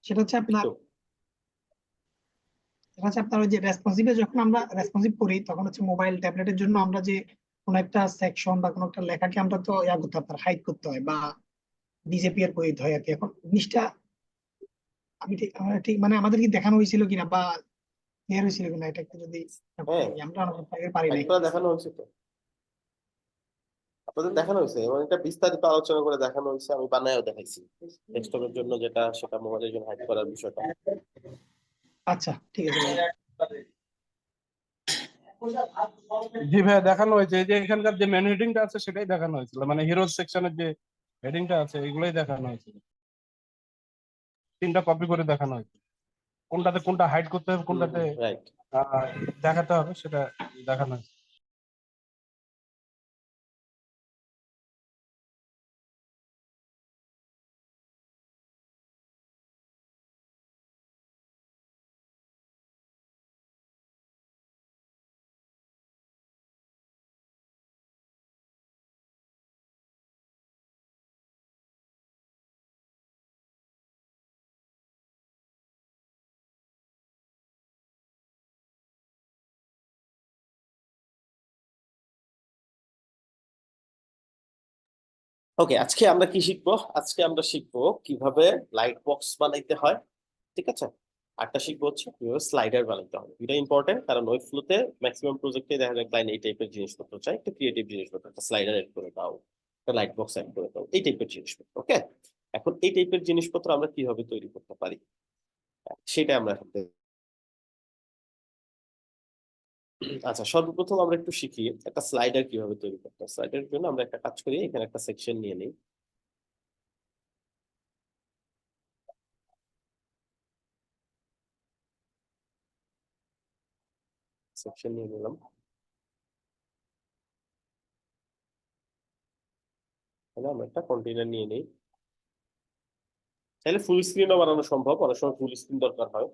সেটা হচ্ছে আপনার তো ওই যে রেসপন্সিভে যখন আমরা রেসপন্সিভ করি তখন হচ্ছে মোবাইল ট্যাবলেটের জন্য আমরা যে কোনো একটা সেকশন বা কোনো একটা লেখাকে আমরা তো ইয়া করতে হয়, হাইড করতে হয় বা ডিসঅ্যাপিয়ার করে দিতে হয় আর কি। এখন জিনিসটা আমি ঠিক ঠিক মানে আমাদের কি দেখানো হয়েছিল কিনা বা ক্লিয়ার হয়েছিল কিনা, এটা একটু যদি আপনি, হ্যাঁ, আমরা অনেক আগে পারি নাই। একবার দেখানো হয়েছে তো, আপনাদের দেখানো হয়েছে এবং এটা বিস্তারিত আলোচনা করে দেখানো হয়েছে, আমি বানায়ও দেখাইছি ডেস্কটপের জন্য যেটা, সেটা মোবাইলের জন্য হাইড করার বিষয়টা। আচ্ছা ঠিক আছে ভাই। জি ভাইয়া, দেখানো হয়েছে। এই যে এখানকার যে মেন হেডিংটা আছে সেটাই দেখানো হয়েছিল, মানে হিরোজ সেকশনের যে হেডিংটা আছে এগুলোই দেখানো হয়েছিল। 3টা কপি করে দেখানো হয়েছে, কোনটাতে কোনটা হাইড করতে হবে, কোনটাতে রাইট। আহ, দেখাতে হবে সেটা দেখানো হয়েছে। ওকে, আজকে আমরা কি শিখবো? আজকে আমরা শিখবো কিভাবে লাইট বক্স বানাইতে হয়, ঠিক আছে? আরটা শিখবো হচ্ছে কিভাবে স্লাইডার বানাইতে হয়। এটা ইম্পর্টেন্ট, কারণ ওয়েব ফ্লোতে ম্যাক্সিমাম প্রজেক্টে দেখা যায় ক্লায়েন্ট এই টাইপের জিনিসপত্র চাই, একটু ক্রিয়েটিভ জিনিসপত্র, একটা স্লাইডার এড করে দাও, একটা লাইট বক্স এড করে দাও, এই টাইপের জিনিসপত্র। ওকে, এখন এই টাইপের জিনিসপত্র আমরা কিভাবে তৈরি করতে পারি সেটা আমরা এখন দেখব। আচ্ছা, সর্বপ্রথম আমরা একটু শিখি একটা স্লাইডার কিভাবে তৈরি করতে হয়। স্লাইডারের জন্য আমরা একটা কাজ করি, এখানে একটা সেকশন নিয়ে নিই। সেকশন নিয়ে নিলাম, তাহলে আমরা একটা কন্টেইনার নিয়ে নিই। চাইলে ফুল স্ক্রিনও বানানো সম্ভব, অনেক সময় ফুল স্ক্রিন দরকার হয়।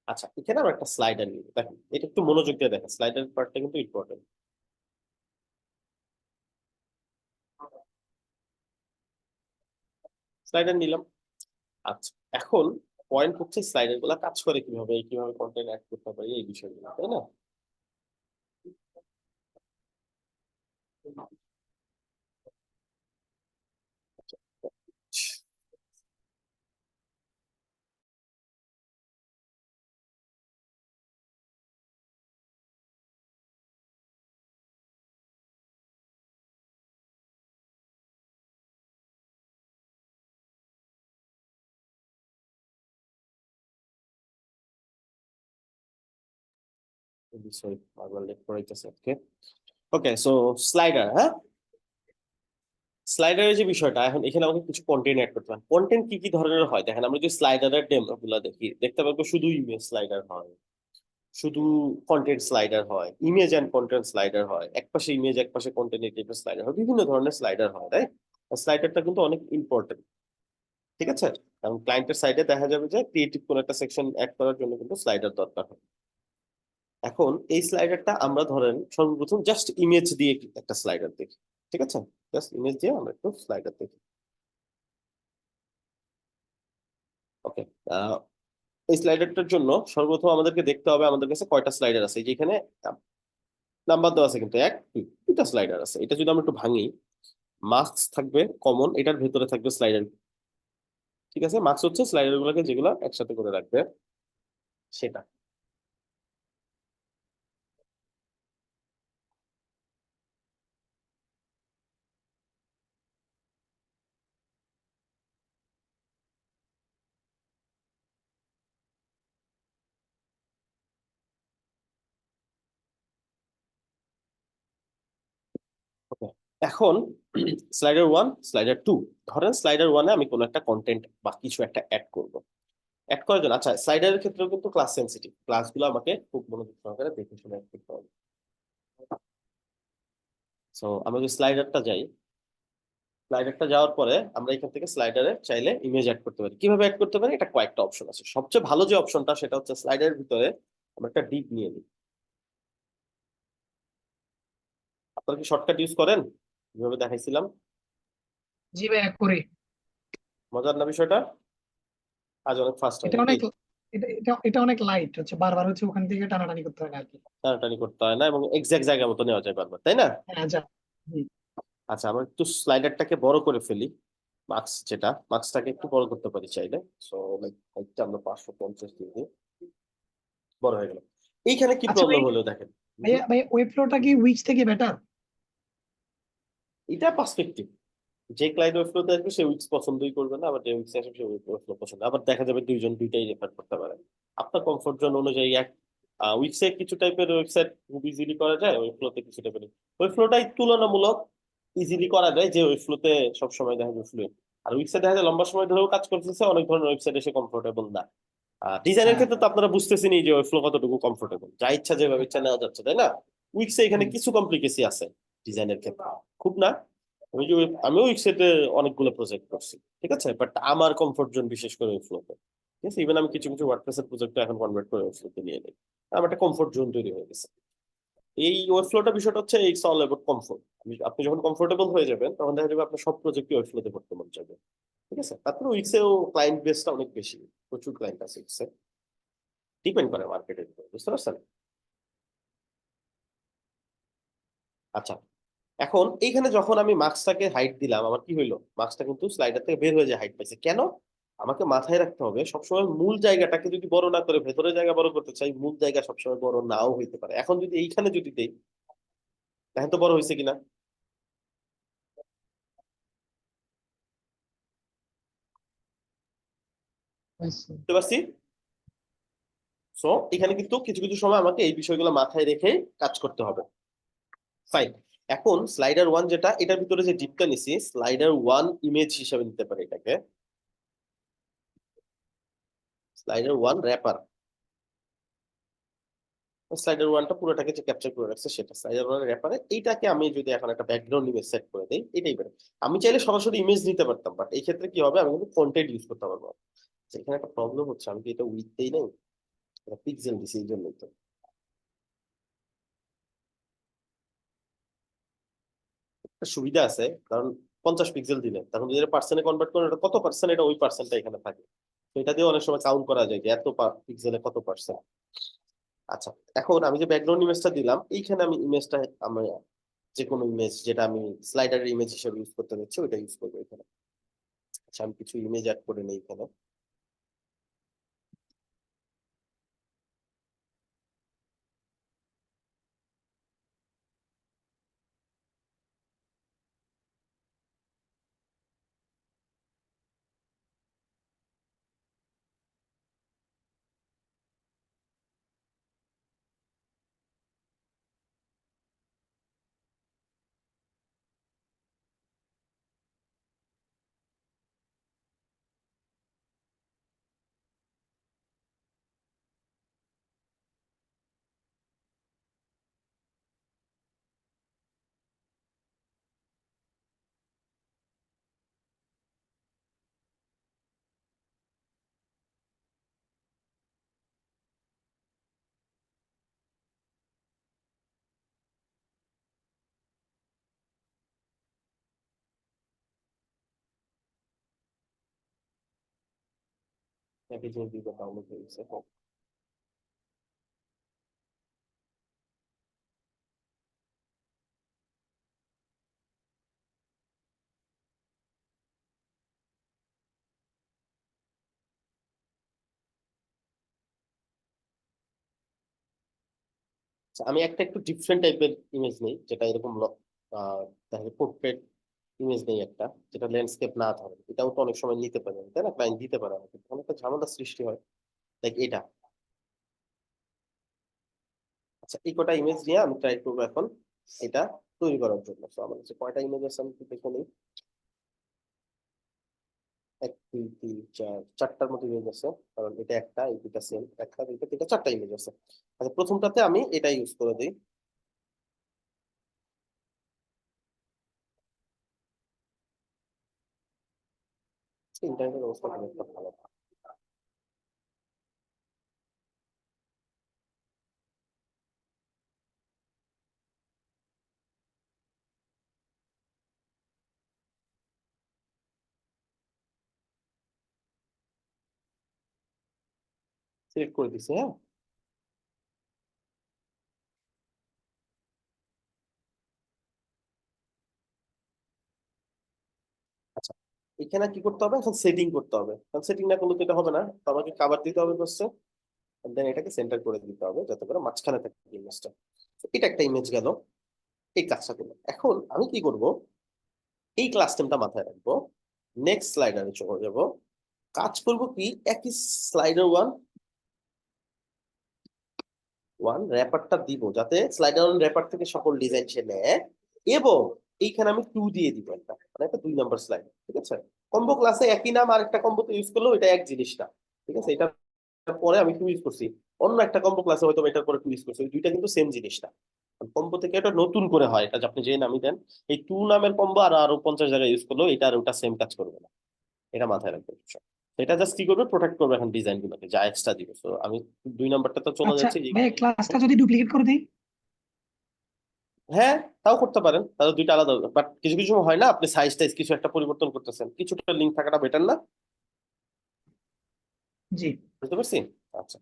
আচ্ছা, এখানে আমরা একটা স্লাইডার নিই। দেখেন, এটা একটু মনোযোগ দিয়ে দেখেন, স্লাইডার পার্টটা কিন্তু ইম্পর্টেন্ট। স্লাইডার নিলাম। আচ্ছা, এখন পয়েন্ট হচ্ছে স্লাইডার গুলা কাজ করে কিভাবে, কিভাবে কন্টেন্ট অ্যাড করতে পারি, এই বিষয়গুলো, তাই না? সরি, বারবার লেট করাইতেছে। ওকে ওকে, সো স্লাইডার, হ্যাঁ, স্লাইডারের যে বিষয়টা, এখন এখানে আমাকে কিছু কন্টেন্ট অ্যাড করতে হবে। কন্টেন্ট কি কি ধরনের হয় দেখেন, আমরা যদি স্লাইডারের ডেমো গুলা দেখি, দেখতে পাবো শুধু ইমেজ স্লাইডার হয়, শুধু কন্টেন্ট স্লাইডার হয়, ইমেজ এন্ড কন্টেন্ট স্লাইডার হয়, একপাশে ইমেজ একপাশে কন্টেন্ট টাইপের স্লাইডার হয়, বিভিন্ন ধরনের স্লাইডার হয়, তাই স্লাইডারটা কিন্তু অনেক ইম্পর্টেন্ট, ঠিক আছে? কারণ ক্লায়েন্টের সাইডে দেখা যাবে যে ক্রিয়েটিভ কোন একটা সেকশন অ্যাড করার জন্য কিন্তু স্লাইডার দরকার হয়। এখন এই স্লাইডারটা আমরা ধরেন সর্বপ্রথম জাস্ট ইমেজ দিয়ে একটা স্লাইডার দেখি, ঠিক আছে? জাস্ট ইমেজ দিয়ে আমরা একটু স্লাইডার দেখি। ওকে, এই স্লাইডারটার জন্য সর্বপ্রথম আমাদেরকে দেখতে হবে আমাদের কাছে কয়টা স্লাইডার আছে। এই যে এখানে নাম্বার দেওয়া আছে কিন্তু 1 2 3টা স্লাইডার আছে। এটা যদি আমরা একটু ভাঙি, মার্কস থাকবে কমন, এটার ভেতরে থাকবে স্লাইডার, ঠিক আছে? মার্কস হচ্ছে স্লাইডার গুলোকে যেগুলো একসাথে করে রাখবে সেটা। ওকে, এখন স্লাইডার 1 স্লাইডার 2, ধরেন স্লাইডার 1-এ আমি কোনো একটা কন্টেন্ট বা কিছু একটা অ্যাড করব। অ্যাড করার জন্য, আচ্ছা, স্লাইডারের ক্ষেত্রেও কিন্তু ক্লাস সেনসিটিভ, ক্লাসগুলো আমাকে খুব মনোযোগ সহকারে দেখে শুনে অ্যাড করতে হবে। সো আমরা যদি স্লাইডারটা যাই, স্লাইডারটা যাওয়ার পরে আমরা এখান থেকে স্লাইডারে চাইলে ইমেজ অ্যাড করতে পারি। কিভাবে অ্যাড করতে পারি? এটা কয়েকটা অপশন আছে। সবচেয়ে ভালো যে অপশনটা সেটা হচ্ছে স্লাইডারের ভিতরে আমরা একটা ডিপ নিয়ে নিই। আপনারা কি শর্টকাট ইউজ করেন? যেভাবে দেখাইছিলাম। জি ভাইয়া করি। মজার না বিষয়টা? আজ অনেক ফাস্ট হয় এটা নাকি? অনেক এটা অনেক লাইট হচ্ছে, বারবার হচ্ছে ওখান থেকে টানাটানি করতে হয় না আর কি। টানাটানি করতে হয় না এবং এক্সাক্ট জায়গা মতো নেওয়া যায় বারবার, তাই না? হ্যাঁ যা। জি। আচ্ছা, আমরা একটু স্লাইডারটাকে বড় করে ফেলি। মার্কসটাকে একটু বড় করতে পারি চাইলে। সো লাইক হাইটটা আমরা 550 দিয়ে দিই। বড় হয়ে গেল। এইখানে কি আচ্ছা ভাই, প্রবলেম হলো দেখেন। ভাইয়া ভাইয়া ওয়েব ফ্লোটা কি উইক্স থেকে বেটার? এটা পার্সপেক্টিভ। যে ক্লায়েন্ট ওয়েবফ্লোতে আসবে সে উইক্স পছন্দই করবে না, আবার যে উইক্স আসবে সে ওয়েবফ্লো পছন্দ, আবার দেখা যাবে দুইজন দুইটাই রেফার করতে পারে। আপনার কমফোর্ট জোন অনুযায়ী এক উইক্সে কিছু টাইপের ওয়েবসাইট খুব ইজিলি করা যায়, ওয়েবফ্লোতে কিছু টাইপের ওয়েবফ্লোটাই তুলনামূলক ইজিলি করা যায়, যে ওয়েবফ্লোতে সবসময় দেখা যায় ফ্লুয়েন্ট। আর উইক্সে দেখা যায় লম্বা সময় ধরেও কাজ করতেছে, অনেক ধরনের ওয়েবসাইট এসে কমফোর্টেবল না। ডিজাইনের হ্যাঁ ক্ষেত্রে তো আপনারা বুঝতেছেনই যে ওয়েবফ্লো কতটুকু কমফোর্টেবল, যা ইচ্ছা যেভাবে ইচ্ছা নেওয়া যাচ্ছে, তাই না? উইক্সে এখানে হুম। কিছু কমপ্লিকেসি আছে ডিজাইনের ক্ষেত্রে, খুব না। ওই যে আমিও উইক্সেতে অনেকগুলো প্রজেক্ট করছি, ঠিক আছে, বাট আমার কমফোর্ট জোন বিশেষ করে ওয়েবফ্লোতে। ঠিক আছে, ইভেন আমি কিছু কিছু ওয়ার্ডপ্রেসের প্রজেক্ট এখন কনভার্ট করে ওয়েবফ্লোতে নিয়ে নিই। আমার একটা কমফোর্ট জোন তৈরি হয়ে গেছে। এই ওয়েবফ্লোটা বিষয়টা হচ্ছে ইটস অল অ্যাবাউট কমফোর্ট। আপনি যখন কমফোর্টেবল হয়ে যাবেন তখন দেখা যাবে আপনার সব প্রজেক্টই ওয়েবফ্লোতে করতে মন যাবে। ঠিক আছে, তারপরে উইক্সেও ক্লায়েন্ট বেসটা অনেক বেশি, প্রচুর ক্লায়েন্ট আছে উইক্সে। ডিপেন্ড করে মার্কেটের উপর, বুঝতে পারছেন? আচ্ছা, এখন এইখানে যখন আমি মার্কসটাকে হাইট দিলাম, আমার কি হইলো, মার্কসটা কিন্তু স্লাইডার থেকে বের হয়ে যায়, হাইট পাইছে কেন? আমাকে মাথায় রাখতে হবে সবসময় মূল জায়গাটাকে যদি বড় না করে ভেতরের জায়গা বড় করতে চাই, মূল জায়গা সবসময় বড় নাও হইতে পারে। এখন যদি এইখানে যদি দেই, দেখেন তো বড় হয়েছে কিনা। আচ্ছা। বুঝতে পারছি। সো এখানে কিন্তু কিছু কিছু সময় আমাকে এই বিষয়গুলো মাথায় রেখে কাজ করতে হবে। ফাইন। এখন স্লাইডার ওয়ান যেটা, এটার ভিতরে যে ডিপটা নিছি, স্লাইডার ওয়ান ইমেজ হিসাবে নিতে পারে এটাকে। Slider one wrapper. স্লাইডার ওয়ানটা পুরোটাকে যে ক্যাপচার করে রাখছে সেটা স্লাইডার ওয়ান র্যাপারে। এইটাকে আমি যদি এখন একটা ব্যাকগ্রাউন্ড ইমেজ সেট করে দিই, এটাই বেটার। আমি চাইলে সরাসরি ইমেজ নিতে পারতাম, বাট এই ক্ষেত্রে কি হবে, আমি কিন্তু কন্টেন্ট ইউজ করতে পারবো। তো এখানে একটা প্রবলেম হচ্ছে, আমি কি এটা উইথ দেই নাই, এটা পিক্সেল দিছি, এই জন্যই তো একটা সুবিধা আছে। কারণ 50 পিক্সেল দিলে তখন যদি পার্সেন্টে কনভার্ট করেন, এটা কত পার্সেন্ট, এটা ওই পার্সেন্টটা এখানে থাকে। তো এটা দিয়ে অনেক সময় কাউন্ট করা যায় যে এত পিক্সেলে কত পার্সেন্ট। আচ্ছা, এখন আমি যে ব্যাকগ্রাউন্ড ইমেজটা দিলাম, এইখানে আমি ইমেজটা, আমি যে কোনো ইমেজ যেটা আমি স্লাইডারের ইমেজ হিসেবে ইউজ করতে যাচ্ছি ওইটা ইউজ করবো এখানে। আচ্ছা, আমি কিছু ইমেজ অ্যাড করে নিই এখানে। প্যাকেজিং দিয়ে ডাউনলোড হয়ে গেছে। আচ্ছা, আমি একটা একটু ডিফারেন্ট টাইপের ইমেজ নেই, যেটা এরকম দেখা পোর্ট্রেট ইমেজ নেই একটা, যেটা ল্যান্ডস্কেপ না ধরে। এটাও তো অনেক সময় নিতে পারে, তাই না? ক্লায়েন্ট দিতে পারে আমাকে, তখন একটা ঝামেলা সৃষ্টি হয়। লাইক এটা। আচ্ছা, এই কটা ইমেজ নিয়ে আমি ট্রাই করবো এখন এটা তৈরি করার জন্য। তো আমার কাছে কয়টা ইমেজ আছে আমি একটু দেখে নিই। এক, দুই, তিন, চার, চারটার মতো ইমেজ আছে। কারণ এটা একটা, এই দুটা সেম, একটা, দুইটা, তিনটা, চারটা ইমেজ আছে। আচ্ছা, প্রথমটাতে আমি এটা ইউজ করে দিই। ইন্টারনেটের অবস্থা খুব একটা ভালো না। সিলেক্ট করে দিছি, হ্যাঁ। আচ্ছা, এখানে কি করতে হবে এখন? সেটিং করতে হবে। কারণ সেটিং না করলে তো এটা হবে না, তো আমাকে কাভার দিতে হবে বসছে, দেন এটাকে সেন্টার করে দিতে হবে যাতে করে মাঝখানে থাকে ইমেজটা। এটা একটা ইমেজ গেল। এই কাজটা করলাম। এখন আমি কি করব, এই ক্লাস টা মাথায় রাখবো, নেক্সট স্লাইডারে চলে যাব, কাজ করব কি, একই স্লাইডার ওয়ান ওয়ান র্যাপারটা দিব যাতে স্লাইডার ওয়ান র্যাপার থেকে সকল ডিজাইন সে নেয়, এবং এইখানে আমি টু দিয়ে দিব একটা, মানে একটা 2 নাম্বার স্লাইড, ঠিক আছে। কম্বো ক্লাসে একই নাম আর একটা কম্বোতে ইউজ করলেও এটা এক জিনিস না, ঠিক আছে। এটা পরে আমি টু ইউজ করছি, অন্য একটা কম্বো ক্লাসে হয়তো এটার পরে টু ইউজ করছি, ওই দুইটা কিন্তু সেম জিনিস না। কম্বো থেকে এটা নতুন করে হয়, এটা যে আপনি যে নামই দেন, এই টু নামের কম্বো আর আরো 50 জায়গায় ইউজ করলেও এটা আর ওটা সেম কাজ করবে না, এটা মাথায় রাখবে। তো এটা জাস্ট কি করবে, প্রোটেক্ট করবে এখন ডিজাইন গুলোকে যা এক্সট্রা দিবে। তো আমি 2 নাম্বারটা তো চলে আচ্ছা যাচ্ছে ভাই, ক্লাসটা যদি ডুপ্লিকেট করে দিই? হ্যাঁ, তাও করতে পারেন, তাহলে দুইটা আলাদা। বাট কিছু কিছু হয় না, আপনি সাইজ টাইজ কিছু একটা পরিবর্তন করতেছেন, কিছুটা লিঙ্ক থাকাটা বেটার না? জি। বুঝতে পারছি। আচ্ছা,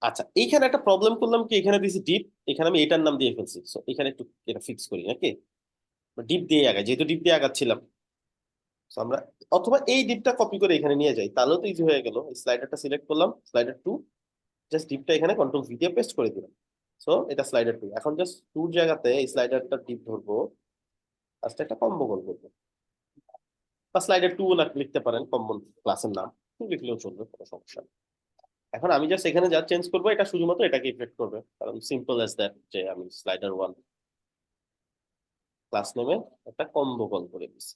আচ্ছা, এইখানে একটা প্রবলেম করলাম কি, এখানে দিয়েছি ডিপ, এখানে আমি এটার নাম দিয়ে ফেলছি। So, এখানে একটু এটা ফিক্স করি নাকি, ডিপ দিয়ে আগাই, যেহেতু ডিপ দিয়ে আগাচ্ছিলাম। So, আমরা অথবা এই ডিপটা কপি করে এখানে নিয়ে যাই, তাহলেও তো ইজি হয়ে গেল। স্লাইডারটা সিলেক্ট করলাম, স্লাইডার টু, জাস্ট ডিপটা এখানে কন্ট্রোল ভি দিয়ে পেস্ট করে দিলাম। সো এটা স্লাইডার টু। এখন জাস্ট টুর জায়গাতে এই স্লাইডারটা ডিপ ধরবো, আজকে একটা কম্বো কল করবো, বা স্লাইডার টু লিখতে পারেন, কম্বো ক্লাসের নাম টু লিখলেও চলবে, কোনো সমস্যা নেই। এখন আমি জাস্ট এখানে যা চেঞ্জ করবো, এটা শুধুমাত্র এটাকে ইফেক্ট করবে, কারণ সিম্পল অ্যাজ দ্যাট, যে আমি স্লাইডার ওয়ান ক্লাস নেমে একটা কম্বো কল করে দিচ্ছি।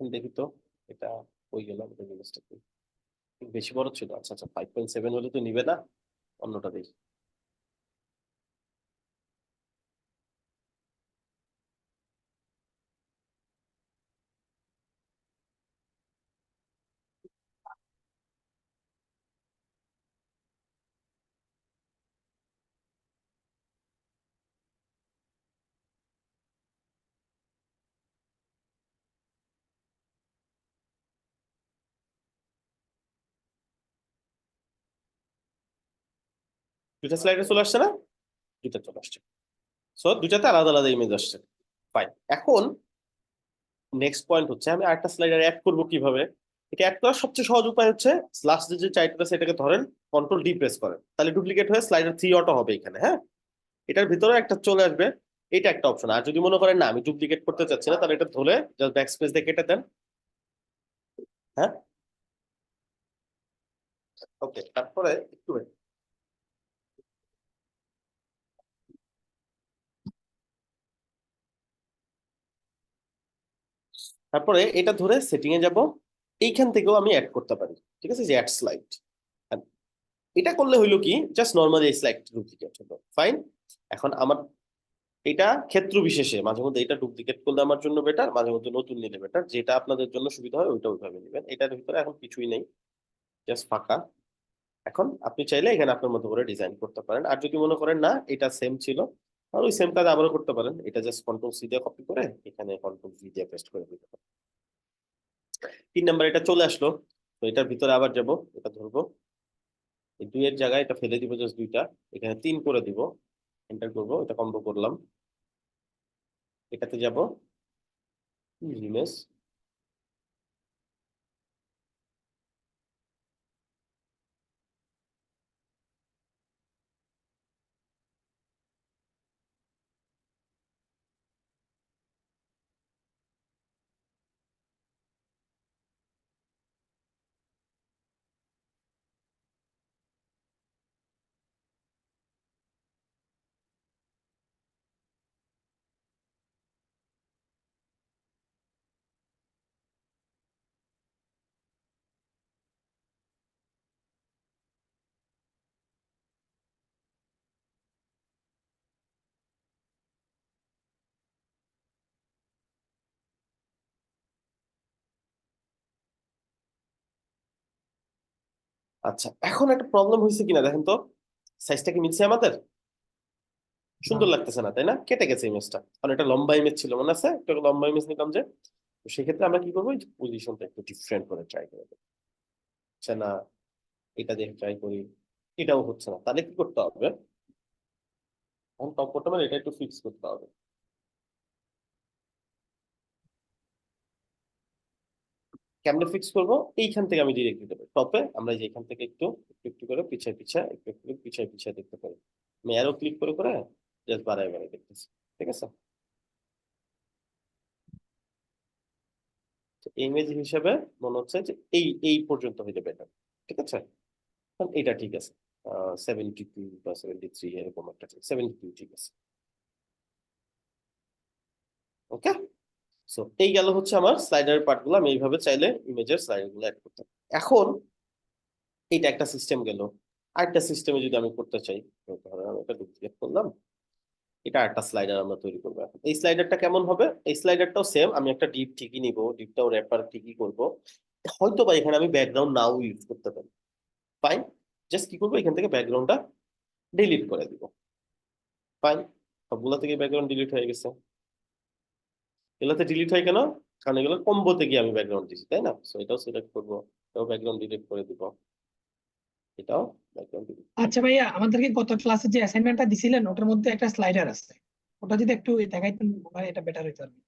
এখন দেখি তো, এটা ওই গেল আমাদের জিনিসটা কি, বেশি বড় ছিল। আচ্ছা আচ্ছা, 5.7 হলে তো নিবে না, অন্যটা দেখি। দুটা স্লাইডে চলে আসছে না? দুটা চলে আসছে। সো দুটাতে আলাদা আলাদা ইমেজ আসছে। ফাইন। এখন নেক্সট পয়েন্ট হচ্ছে, আমি আরেকটা স্লাইডার অ্যাড করবো কিভাবে। এটা অ্যাড করার সবচেয়ে সহজ উপায় হচ্ছে, লাস্ট যে চাইল্ডটা সেটাকে ধরেন, কন্ট্রোল ডি প্রেস করেন, তাহলে ডুপ্লিকেট হয়ে স্লাইডার থ্রি অটো হবে এখানে, হ্যাঁ। এটার ভিতরে একটা চলে আসবে, এটা একটা অপশন। আর যদি মনে করেন না আমি ডুপ্লিকেট করতে চাচ্ছি না, তাহলে এটা ধরে জাস্ট ব্যাক স্পেস দিয়ে কেটে দেন, হ্যাঁ। ওকে, তারপরে একটু wait। তারপরে এটা ধরে সেটিং এ যাব, এইখান থেকেও আমি অ্যাড করতে পারি, ঠিক আছে, যে অ্যাড স্লাইড। এটা করলে হইলো কি, জাস্ট নর্মালি এই স্লাইড ডুপ্লিকেট হলো, ফাইন। এখন আমার এটা ক্ষেত্র বিশেষে, মাঝে মধ্যে এটা ডুপ্লিকেট করলে আমার জন্য বেটার, মাঝে মধ্যে নতুন নিলে বেটার, যেটা আপনাদের জন্য সুবিধা হয় ওইটা ওইভাবে নেবেন। এটার ভিতরে এখন কিছুই নেই, জাস্ট ফাঁকা। এখন আপনি চাইলে এখানে আপনার মতো করে ডিজাইন করতে পারেন, আর যদি মনে করেন না এটা সেম ছিল, আর ওই সেম কাজ আবারও করতে পারেন। এটা জাস্ট কন্ট্রোল সি দিয়ে কপি করে এখানে কন্ট্রোল ভি দিয়ে পেস্ট করে দিতে পারেন। 3 নাম্বার এটা চলে আসলো। তো এটার ভিতরে আবার যাব, এটা ধরবো, এই দুইয়ের জায়গায় এটা ফেলে দিব, জাস্ট দুইটা, এখানে 3 করে দিব, এন্টার করবো, এটা কম্বো করলাম। এটাতে যাব, ইমেজ, আচ্ছা, এখন একটা প্রবলেম হয়েছে কিনা দেখেন তো, সাইজটা কি মিলছে আমাদের? সুন্দর লাগতেছে না, তাই না? কেটে গেছে ইমেজটা, কারণ এটা লম্বা ইমেজ ছিল, মনে আছে একটা লম্বা ইমেজ নিলাম যে। তো সেক্ষেত্রে আমরা কি করবো, পজিশনটা একটু ডিফারেন্ট করে ট্রাই করে দেবো। হচ্ছে না, এটা দিয়ে ট্রাই করি, এটাও হচ্ছে না, তাহলে কি করতে হবে, এখন টপ বটমের এটা একটু ফিক্স করতে হবে। কেমনে ফিক্স করবো, এইখান থেকে আমি ডিরেক্ট দিতে পারি টপে, আমরা যে এখান থেকে একটু একটু একটু করে পিছায় পিছায় একটু একটু করে পিছায় পিছায় দেখতে পারি। আমি অ্যারো ক্লিক করে করে জাস্ট বাড়ায় বাড়ায় দেখতেছি। ঠিক আছে, ইমেজ হিসেবে মনে হচ্ছে যে এই এই পর্যন্ত হইলে বেটার। ঠিক আছে, কারণ এটা ঠিক আছে, 72 বা 73 এরকম একটা, 72 ঠিক আছে। ওকে, সো এই গেল হচ্ছে আমার স্লাইডারের পার্ট গুলো, আমি এইভাবে চাইলে ইমেজের স্লাইডার গুলো অ্যাড করতে পারি। এখন এইটা একটা সিস্টেম গেল, আরেকটা সিস্টেমে যদি আমি করতে চাই, তো ধরো আমি এটা ডুপ্লিকেট করলাম, এটা একটা স্লাইডার আমরা তৈরি করবো। এখন এই স্লাইডারটা কেমন হবে, এই স্লাইডারটাও সেম, আমি একটা ডিপ ঠিকই নিব, ডিপটাও র্যাপার ঠিকই করবো, হয়তো বা এখানে আমি ব্যাকগ্রাউন্ড নাও ইউজ করতে পারি। ফাইন, জাস্ট কি করবো, এখান থেকে ব্যাকগ্রাউন্ডটা ডিলিট করে দিব। ফাইন, সবগুলো থেকে ব্যাকগ্রাউন্ড ডিলিট হয়ে গেছে। এগুলোতে ডিলিট হয় কেন, কারণ এগুলো কম্বোতে গিয়ে আমি ব্যাকগ্রাউন্ড দিচ্ছি, তাই না? সো এটাও সিলেক্ট করবো, এটাও ব্যাকগ্রাউন্ড ডিলিট করে দিব, এটাও ব্যাকগ্রাউন্ড ডিলিট। আচ্ছা ভাইয়া, আমাদেরকে গত ক্লাসে যে অ্যাসাইনমেন্টটা দিছিলেন ওটার মধ্যে একটা স্লাইডার আছে, ওটা যদি একটু দেখাইতেন ভাই এটা বেটার হইতো আর কি।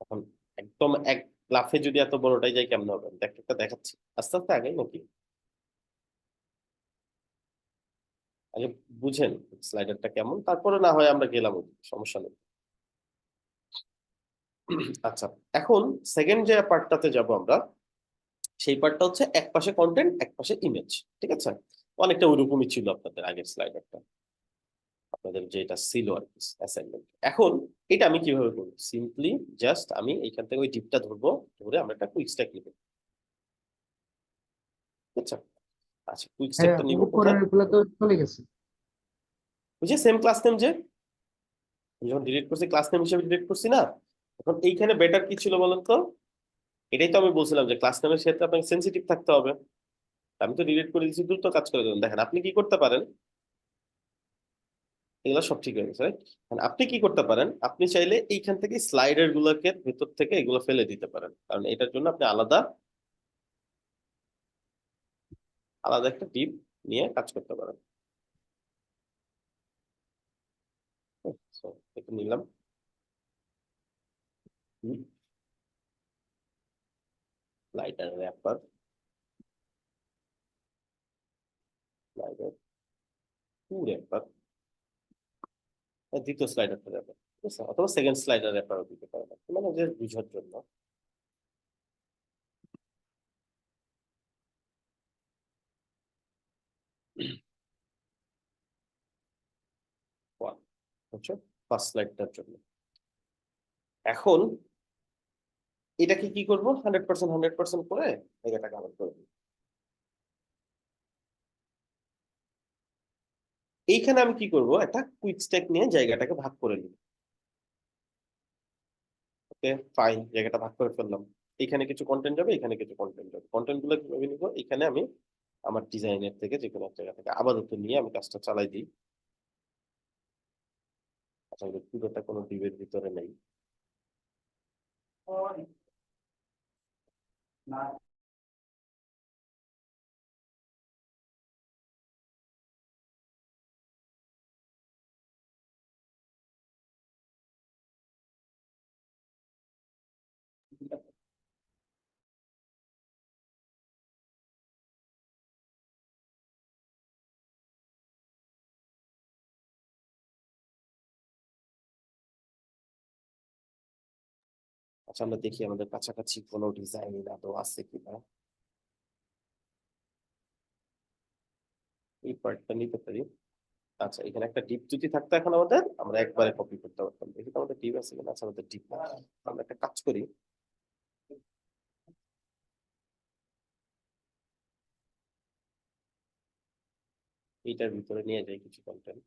এখন একদম এক লাফে যদি এত বড়টাই যায় কেমন হবে, আমি একটা দেখাচ্ছি, আস্তে আস্তে আগে নাকি আগে বুঝেন স্লাইডারটা কেমন, তারপরে না হয় আমরা গেলাম ওদিকে, সমস্যা নেই। আচ্ছা, এখন সেকেন্ড যে পার্টটাতে যাব আমরা, সেই পার্টটা হচ্ছে এক পাশে কন্টেন্ট এক পাশে ইমেজ। ঠিক আছে, অনেকটা ওইরকমই ছিল আপনাদের আগের স্লাইডারটা, আপনাদের যেটা ছিল আর কি অ্যাসাইনমেন্ট। এখন এটা আমি কিভাবে করবো, সিম্পলি জাস্ট আমি এইখান থেকে ওই ডিপটা ধরবো, ধরে আমরা একটা কুইক স্ট্যাক নিব। আচ্ছা, আচ্ছা কুইক হ্যাঁ, স্ট্যাকটা নিব কোথায়, উপরের গুলো তো চলে গেছে। ওই যে সেম ক্লাস নেম, যে আমি যখন ডিলিট করছি ক্লাস নেম হিসেবে ডিলিট করছি না, এখন এইখানে বেটার কি ছিল বলেন তো, এটাই তো আমি বলছিলাম যে ক্লাস নেমের ক্ষেত্রে আপনাকে সেন্সিটিভ থাকতে হবে। আমি তো ডিলিট করে দিচ্ছি, দ্রুত কাজ করে দেবেন। দেখেন আপনি কি করতে পারেন, এগুলো সব ঠিক হয়ে গেছে right? এখন আপনি কি করতে পারেন, আপনি চাইলে এইখান থেকে স্লাইডার গুলোকে ভেতর থেকে এগুলো ফেলে দিতে পারেন, কারণ এটার জন্য আপনি আলাদা আলাদা একটা টিপ নিয়ে কাজ করতে পারেন। So, এটা নিলাম, slider wrapper, slider to wrapper, দ্বিতীয় স্লাইডারটা র্যাপার, ঠিক আছে, অথবা সেকেন্ড স্লাইডার র্যাপারও দিতে পারেন, মানে যে বুঝার জন্য। One, হচ্ছে ফার্স্ট স্লাইডটার জন্য। এখন এটাকে কি করবো, 100% করে জায়গাটা কাভার করে দিই। এইখানে আমি কি করব, একটা কুইক স্ট্যাক নিয়ে জায়গাটাকে ভাগ করে নিই। ওকে ফাইন, জায়গাটা ভাগ করে ফেললাম, এখানে কিছু কন্টেন্ট যাবে, এখানে কিছু কন্টেন্ট যাবে। কন্টেন্ট গুলো কিভাবে নিবো, এখানে আমি আমার ডিজাইনের থেকে যে কোনো এক জায়গা থেকে আপাতত নিয়ে আমি কাজটা চালাই দিই। আচ্ছা, পুরোটা কোনো ডিবের ভিতরে নেই। আচ্ছা, আমরা দেখি আমাদের কাছাকাছি কোনো ডিজাইন আদৌ আছে কিনা, এই পার্টটা নিতে পারি। আচ্ছা, এখানে একটা ডিপ যদি থাকতো এখন আমাদের, আমরা একবারে কপি করতে পারতাম। দেখি তো আমাদের ডিপ আছে কিনা। আচ্ছা, আমাদের ডিপ না, আমরা একটা কাজ করি, এইটার ভিতরে নিয়ে যাই কিছু কন্টেন্ট,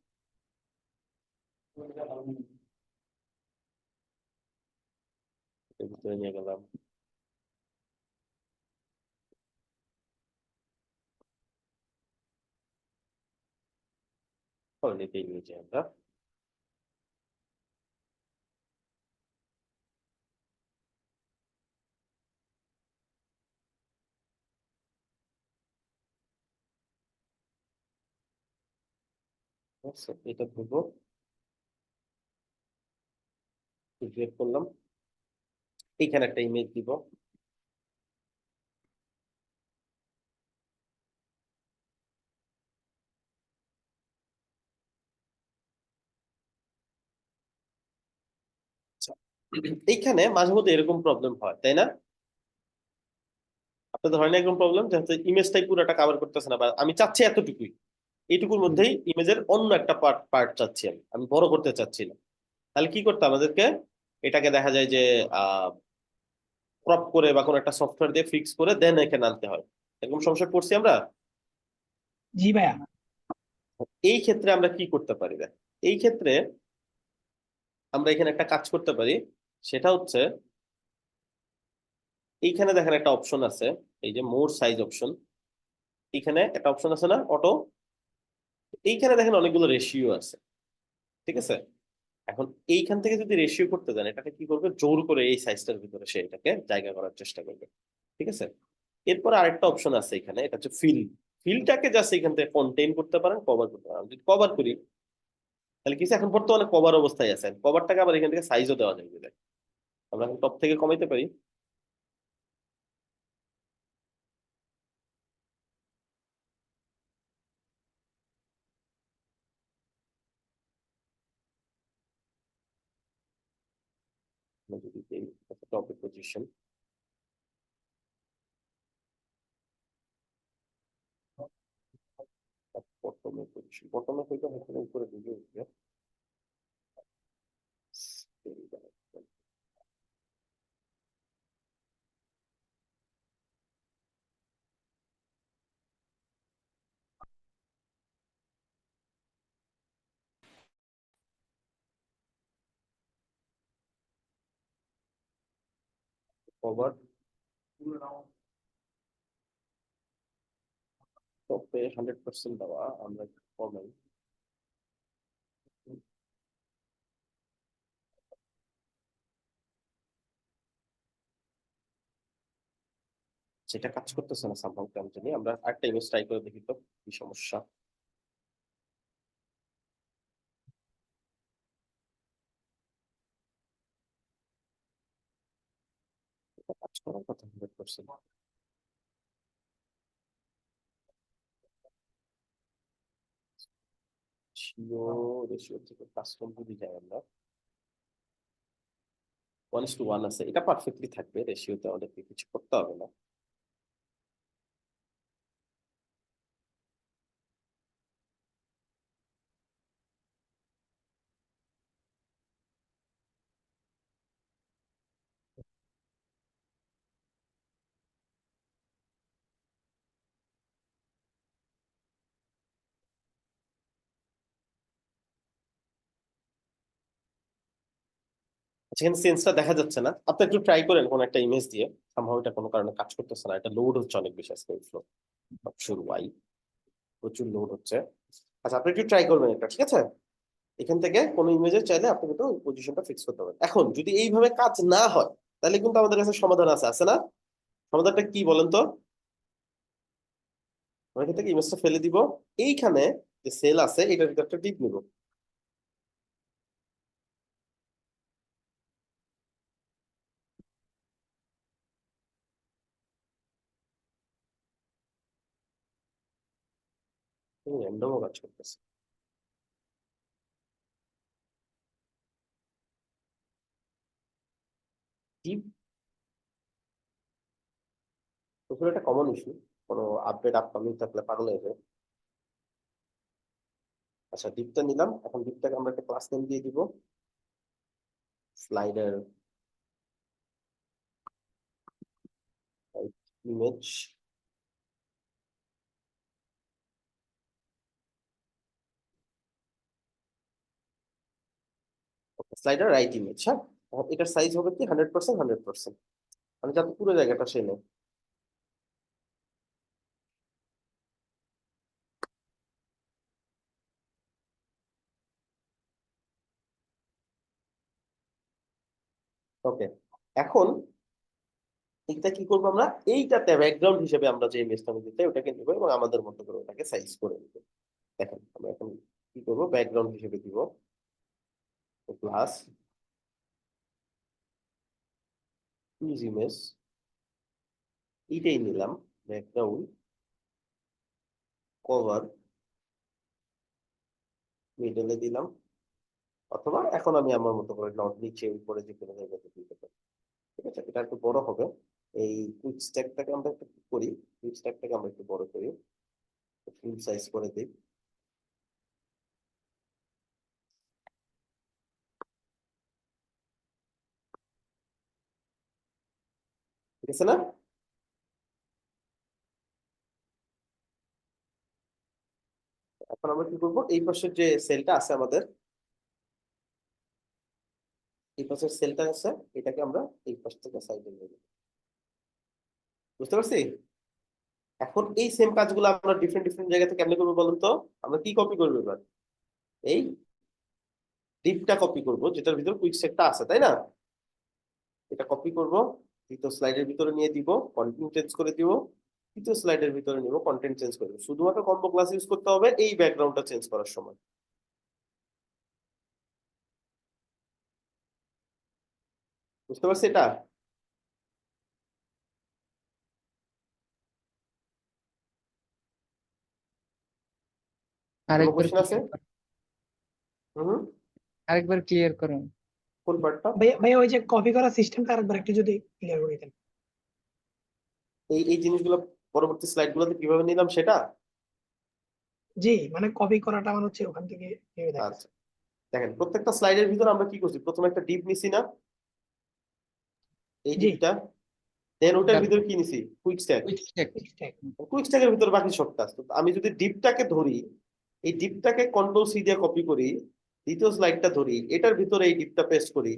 এর ভিতরে নিয়ে গেলাম। নিতেই নিয়েছি আমরা। আচ্ছা, এটা ধরবো, ক্রিয়েট করলাম, এইখানে একটা ইমেজ দিব। আচ্ছা, এইখানে মাঝে মধ্যে এরকম প্রবলেম হয়, তাই না? আপনাদের হয় না এরকম প্রবলেম যে হচ্ছে ইমেজটাই পুরোটা কভার করতেছে না, বা আমি চাচ্ছি এতটুকুই, এইটুকুর মধ্যেই ইমেজের অন্য একটা পার্ট পার্ট চাচ্ছি, আমি বড় করতে চাচ্ছি না। তাহলে কি করতে আমাদেরকে, এটাকে দেখা যায় যে ক্রপ করে বা কোনো একটা সফটওয়্যার দিয়ে ফিক্স করে দেন এখানে আনতে হয়। এরকম সমস্যা পড়ছি আমরা। জি ভাইয়া। এই ক্ষেত্রে আমরা কি করতে পারি দেখ, এই ক্ষেত্রে আমরা এখানে একটা কাজ করতে পারি, সেটা হচ্ছে এইখানে দেখেন একটা অপশন আছে, এই যে মোর সাইজ অপশন, এখানে একটা অপশন আছে না অটো, এইখানে দেখেন অনেকগুলো রেশিও আছে, ঠিক আছে? এখন এইখান থেকে যদি রেশিও করতে দেন, এটাকে কি করবে, জোর করে এই সাইজটার ভিতরে সে এটাকে জায়গা করার চেষ্টা করবে, ঠিক আছে? এরপর আরেকটা অপশন আছে এখানে, এটা হচ্ছে ফিল। ফিলটাকে জাস্ট এখান থেকে কন্টেইন করতে পারেন, কভার করতে পারেন। যদি কভার করি তাহলে কিছু এখন বর্তমানে কভার অবস্থায় আছে, কভারটাকে আবার এখান থেকে সাইজও দেওয়া যায়, বুঝলে? আমরা এখন টপ থেকে কমাইতে পারি। আমরা যদি টপের পজিশন, বটমের পজিশন, বটমে হইতে হয়তো উপরে দিকে উঠবে। কভার টপে 100% দেওয়া, আমরা কমাই। সেটা কাজ করতেছে না সামহাউ কেমন জানি, আমরা আরেকটা ইমেজ ট্রাই করে দেখি তো কি সমস্যা। এটা কাজ করার কথা 100%। রেশিও থেকে কাস্টম যদি যাই আমরা, 1:1 আছে, এটা পারফেক্টলি থাকবে, রেশিওতে আমাদেরকে কিছু করতে হবে না। আচ্ছা, এখানে সেন্সটা দেখা যাচ্ছে না, আপনি একটু ট্রাই করেন কোন একটা ইমেজ দিয়ে, সামহাউ এটা কোনো কারণে কাজ করতেছে না, এটা লোড হচ্ছে অনেক বেশি আজকে ফ্লো, প্রচুর ওয়াই, প্রচুর লোড হচ্ছে। আচ্ছা, আপনি একটু ট্রাই করবেন এটা, ঠিক আছে? এখান থেকে কোনো ইমেজে চাইলে আপনি কিন্তু ওই পজিশনটা ফিক্স করতে পারেন। এখন যদি এইভাবে কাজ না হয়, তাহলে কিন্তু আমাদের কাছে সমাধান আছে, আছে না? সমাধানটা কি বলেন তো? আমরা এখান থেকে ইমেজটা ফেলে দিব, এইখানে যে সেল আছে এটার ভিতরে একটা টিপ নিব, র্যান্ডমও কাজ করতেছে। টিপ আসলে একটা কমন ইস্যু, কোনো আপডেট আপকামিং থাকলে পাগল হয়ে যায়। আচ্ছা, ডিপটা নিলাম, এখন ডিপটাকে আমরা একটা ক্লাস নেম দিয়ে দিব, slider image, slider right image. হ্যাঁ, এখন এটার সাইজ হবে কি 100%, 100%, মানে যাতে পুরো জায়গাটা সে নেয়। ওকে, এখন এইটা কি করবো আমরা, এইটাতে ব্যাকগ্রাউন্ড হিসেবে আমরা যে ইমেজটা দিতে ওটাকে নিব এবং আমাদের মতো করে ওটাকে সাইজ করে নিব। দেখেন আমরা এখন কি করবো, ব্যাকগ্রাউন্ড হিসেবে দিব প্লাস ইউজ ইমেজ, এইটাই নিলাম ব্যাকগ্রাউন্ড কভার মিডলে দিলাম, অথবা এখন আমি আমার মতো করে নট নিচে উপরে যে কোনো জায়গাতে দিতে পারি। ঠিক আছে, এটা একটু বড় হবে। এই কুইক স্ট্যাকটাকে আমরা একটু কি করি, কুইক স্ট্যাকটাকে আমরা একটু বড় করি, ফুল সাইজ করে দিই। ঠিক আছে না? এখন আমরা কি করবো, এই পাশের যে সেলটা আছে আমাদের, এই পাশের সেলটা আছে, এটাকে আমরা এই পাশ থেকে সাইডে নিয়ে নেব। বুঝতে পারছি? এখন এই সেম কাজগুলো আমরা ডিফারেন্ট ডিফারেন্ট জায়গা থেকে কেমনে করবো বলুন তো? আমরা কি কপি করবো এবার? এই ডিপটা কপি করব, যেটার ভিতর কুইক সেটটা আছে, তাই না? এটা কপি করব, দ্বিতীয় স্লাইডের ভিতরে নিয়ে দিব, কন্টেন্ট চেঞ্জ করে দিব, তৃতীয় স্লাইডের ভিতরে নিব, কন্টেন্ট চেঞ্জ করে দিব। শুধুমাত্র কম্বো ক্লাস ইউজ করতে হবে এই ব্যাকগ্রাউন্ডটা চেঞ্জ করার সময়। বুঝতে পারছি এটা? কোনো আরেকবার কোশ্চেন আছে? হুম, আরেকবার ক্লিয়ার করুন। কোন পার্টটা? ভাইয়া ওই যে কপি করার সিস্টেমটা আরেকবার একটু যদি ক্লিয়ার করে দিতেন। এই এই জিনিসগুলো পরবর্তী স্লাইড গুলোতে কিভাবে নিলাম সেটা? জি, মানে কপি করাটা আমার হচ্ছে ওখান থেকে ভেবে দেখা। আচ্ছা, দেখেন প্রত্যেকটা স্লাইডের ভিতর আমরা কি করছি, প্রথমে একটা ডিপ নিছি না, এই জি, ডিপটা, দেন ওটার তারপর ভিতরে কি নিছি, quick stack. Quick stack. Quick স্ট্যাকের ভিতরে বাকি সব কাজ। তো আমি যদি ডিপটাকে ধরি, এই ডিপটাকে কন্ট্রোল সি দিয়ে কপি করি, দ্বিতীয় স্লাইডটা ধরি, এটার ভিতরে এই ডিপটা পেস্ট করি,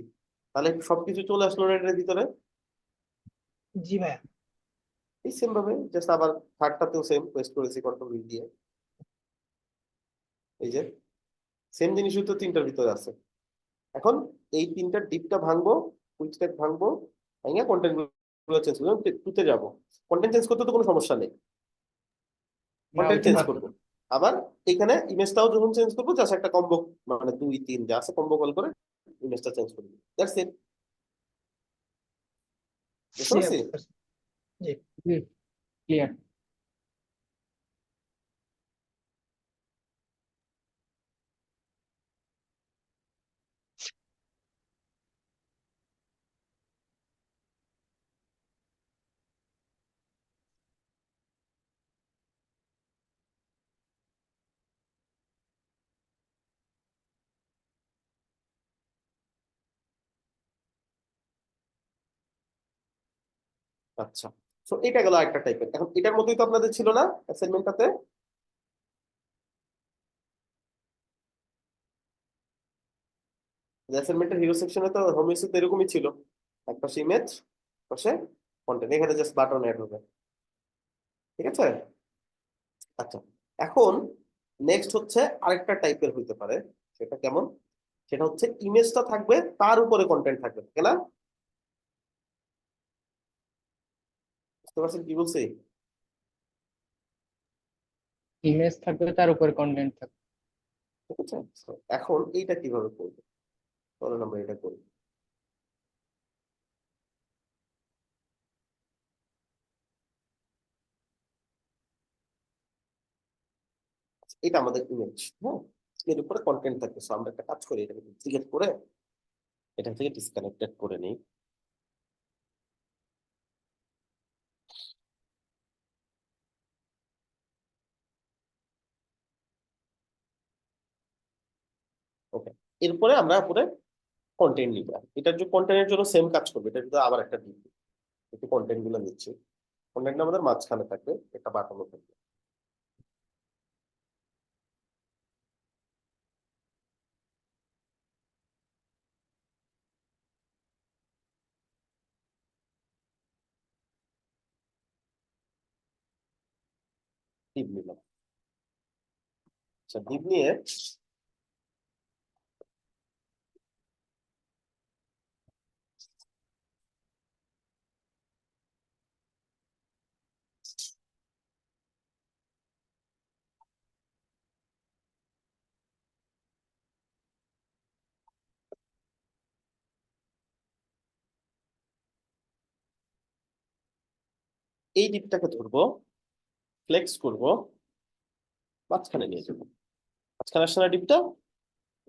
তাহলে সবকিছু চলে আসলো না এটার ভিতরে? জি ভাইয়া। এই সেম ভাবে জাস্ট আবার থার্ডটাতেও সেম পেস্ট করেছি কন্ট্রোল ভি দিয়ে। এই যে সেম জিনিসই তো তিনটার ভিতরে আছে। এখন এই তিনটার ডিপটা ভাঙবো, কুইক স্ট্যাক ভাঙবো, ভাঙে কন্টেন্ট গুলো চেঞ্জ করবো, টুতে যাবো। কন্টেন্ট চেঞ্জ করতে তো কোনো সমস্যা নেই, না, কন্টেন্ট ওইটা চেঞ্জ পারবো করবো। না। আবার এখানে ইমেজটাও যখন চেঞ্জ করবো, জাস্ট একটা কম্বো, মানে 2 3 যা আছে কম্বো কল করে ইমেজটা চেঞ্জ করবো, দ্যাটস ইট। বুঝতে জি, পারছি? বুঝতে পারছি। জি, ক্লিয়ার। আচ্ছা, তো এটা গেল একটা টাইপের। এখন এটার মধ্যেই তো আপনাদের ছিল না অ্যাসাইনমেন্টটাতে? অ্যাসাইনমেন্টের হিরো সেকশনে তো হোম ইস্যু তো এরকমই ছিল, এক পাশে ইমেজ, পাশে কন্টেন্ট, এখানে জাস্ট বাটন অ্যাড হবে। ঠিক আছে? আচ্ছা, এখন নেক্সট হচ্ছে আরেকটা টাইপের হইতে পারে। সেটা কেমন? সেটা হচ্ছে ইমেজটা থাকবে, তার উপরে কন্টেন্ট থাকবে, তাই না? বুঝতে পারছেন কি বলছি? ইমেজ থাকবে, তার উপর কন্টেন্ট থাকবে। ঠিক আছে, So, এখন এইটা কিভাবে করবো, চলেন আমরা এটা করি। এটা আমাদের ইমেজ, হ্যাঁ, এর উপরে কন্টেন্ট থাকবে। So, আমরা একটা কাজ করি, এটাকে ডুপ্লিকেট করে এটা থেকে ডিসকানেক্টেড করে নিই। ওকে, এরপরে আমরা পুরো কন্টেন্ট নিব। এটার যে কন্টেন্টের জন্য সেম কাজ করবে, এটা কিন্তু আবার একটা ডিপ, একটু কন্টেন্ট গুলো নিচ্ছি। কন্টেন্ট আমাদের মাঝখানে থাকবে, একটা বাটনও থাকবে। ডিপ নিলাম। আচ্ছা, ডিপ নিয়ে এই ডিপটাকে ধরবো, ফ্লেক্স করব, মাঝখানে নিয়ে যাবো। মাঝখানে আসছে না ডিপটা?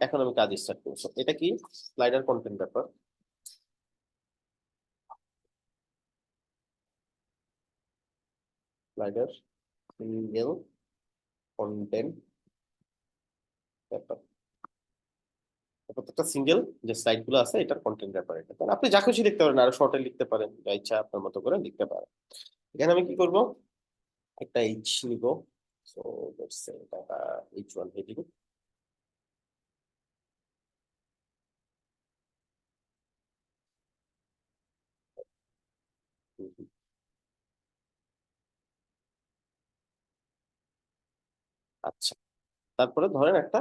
এখন আমি কাজ স্টার্ট করবো। So, এটা কি স্লাইডার কন্টেন্ট ব্যাপার। স্লাইডার সিঙ্গেল কন্টেন্ট ব্যাপার। প্রত্যেকটা সিঙ্গেল যে সাইট গুলো আছে এটার কন্টেন্ট ব্যাপার এটা। তাহলে আপনি যা খুশি লিখতে পারেন, আরো শর্টে লিখতে পারেন, যা ইচ্ছা আপনার মতো করে লিখতে পারেন। এখানে আমি কি করব, একটা এইচ নিব। সো লেটস সে এটা H1 হেডিং। আচ্ছা, তারপরে ধরেন একটা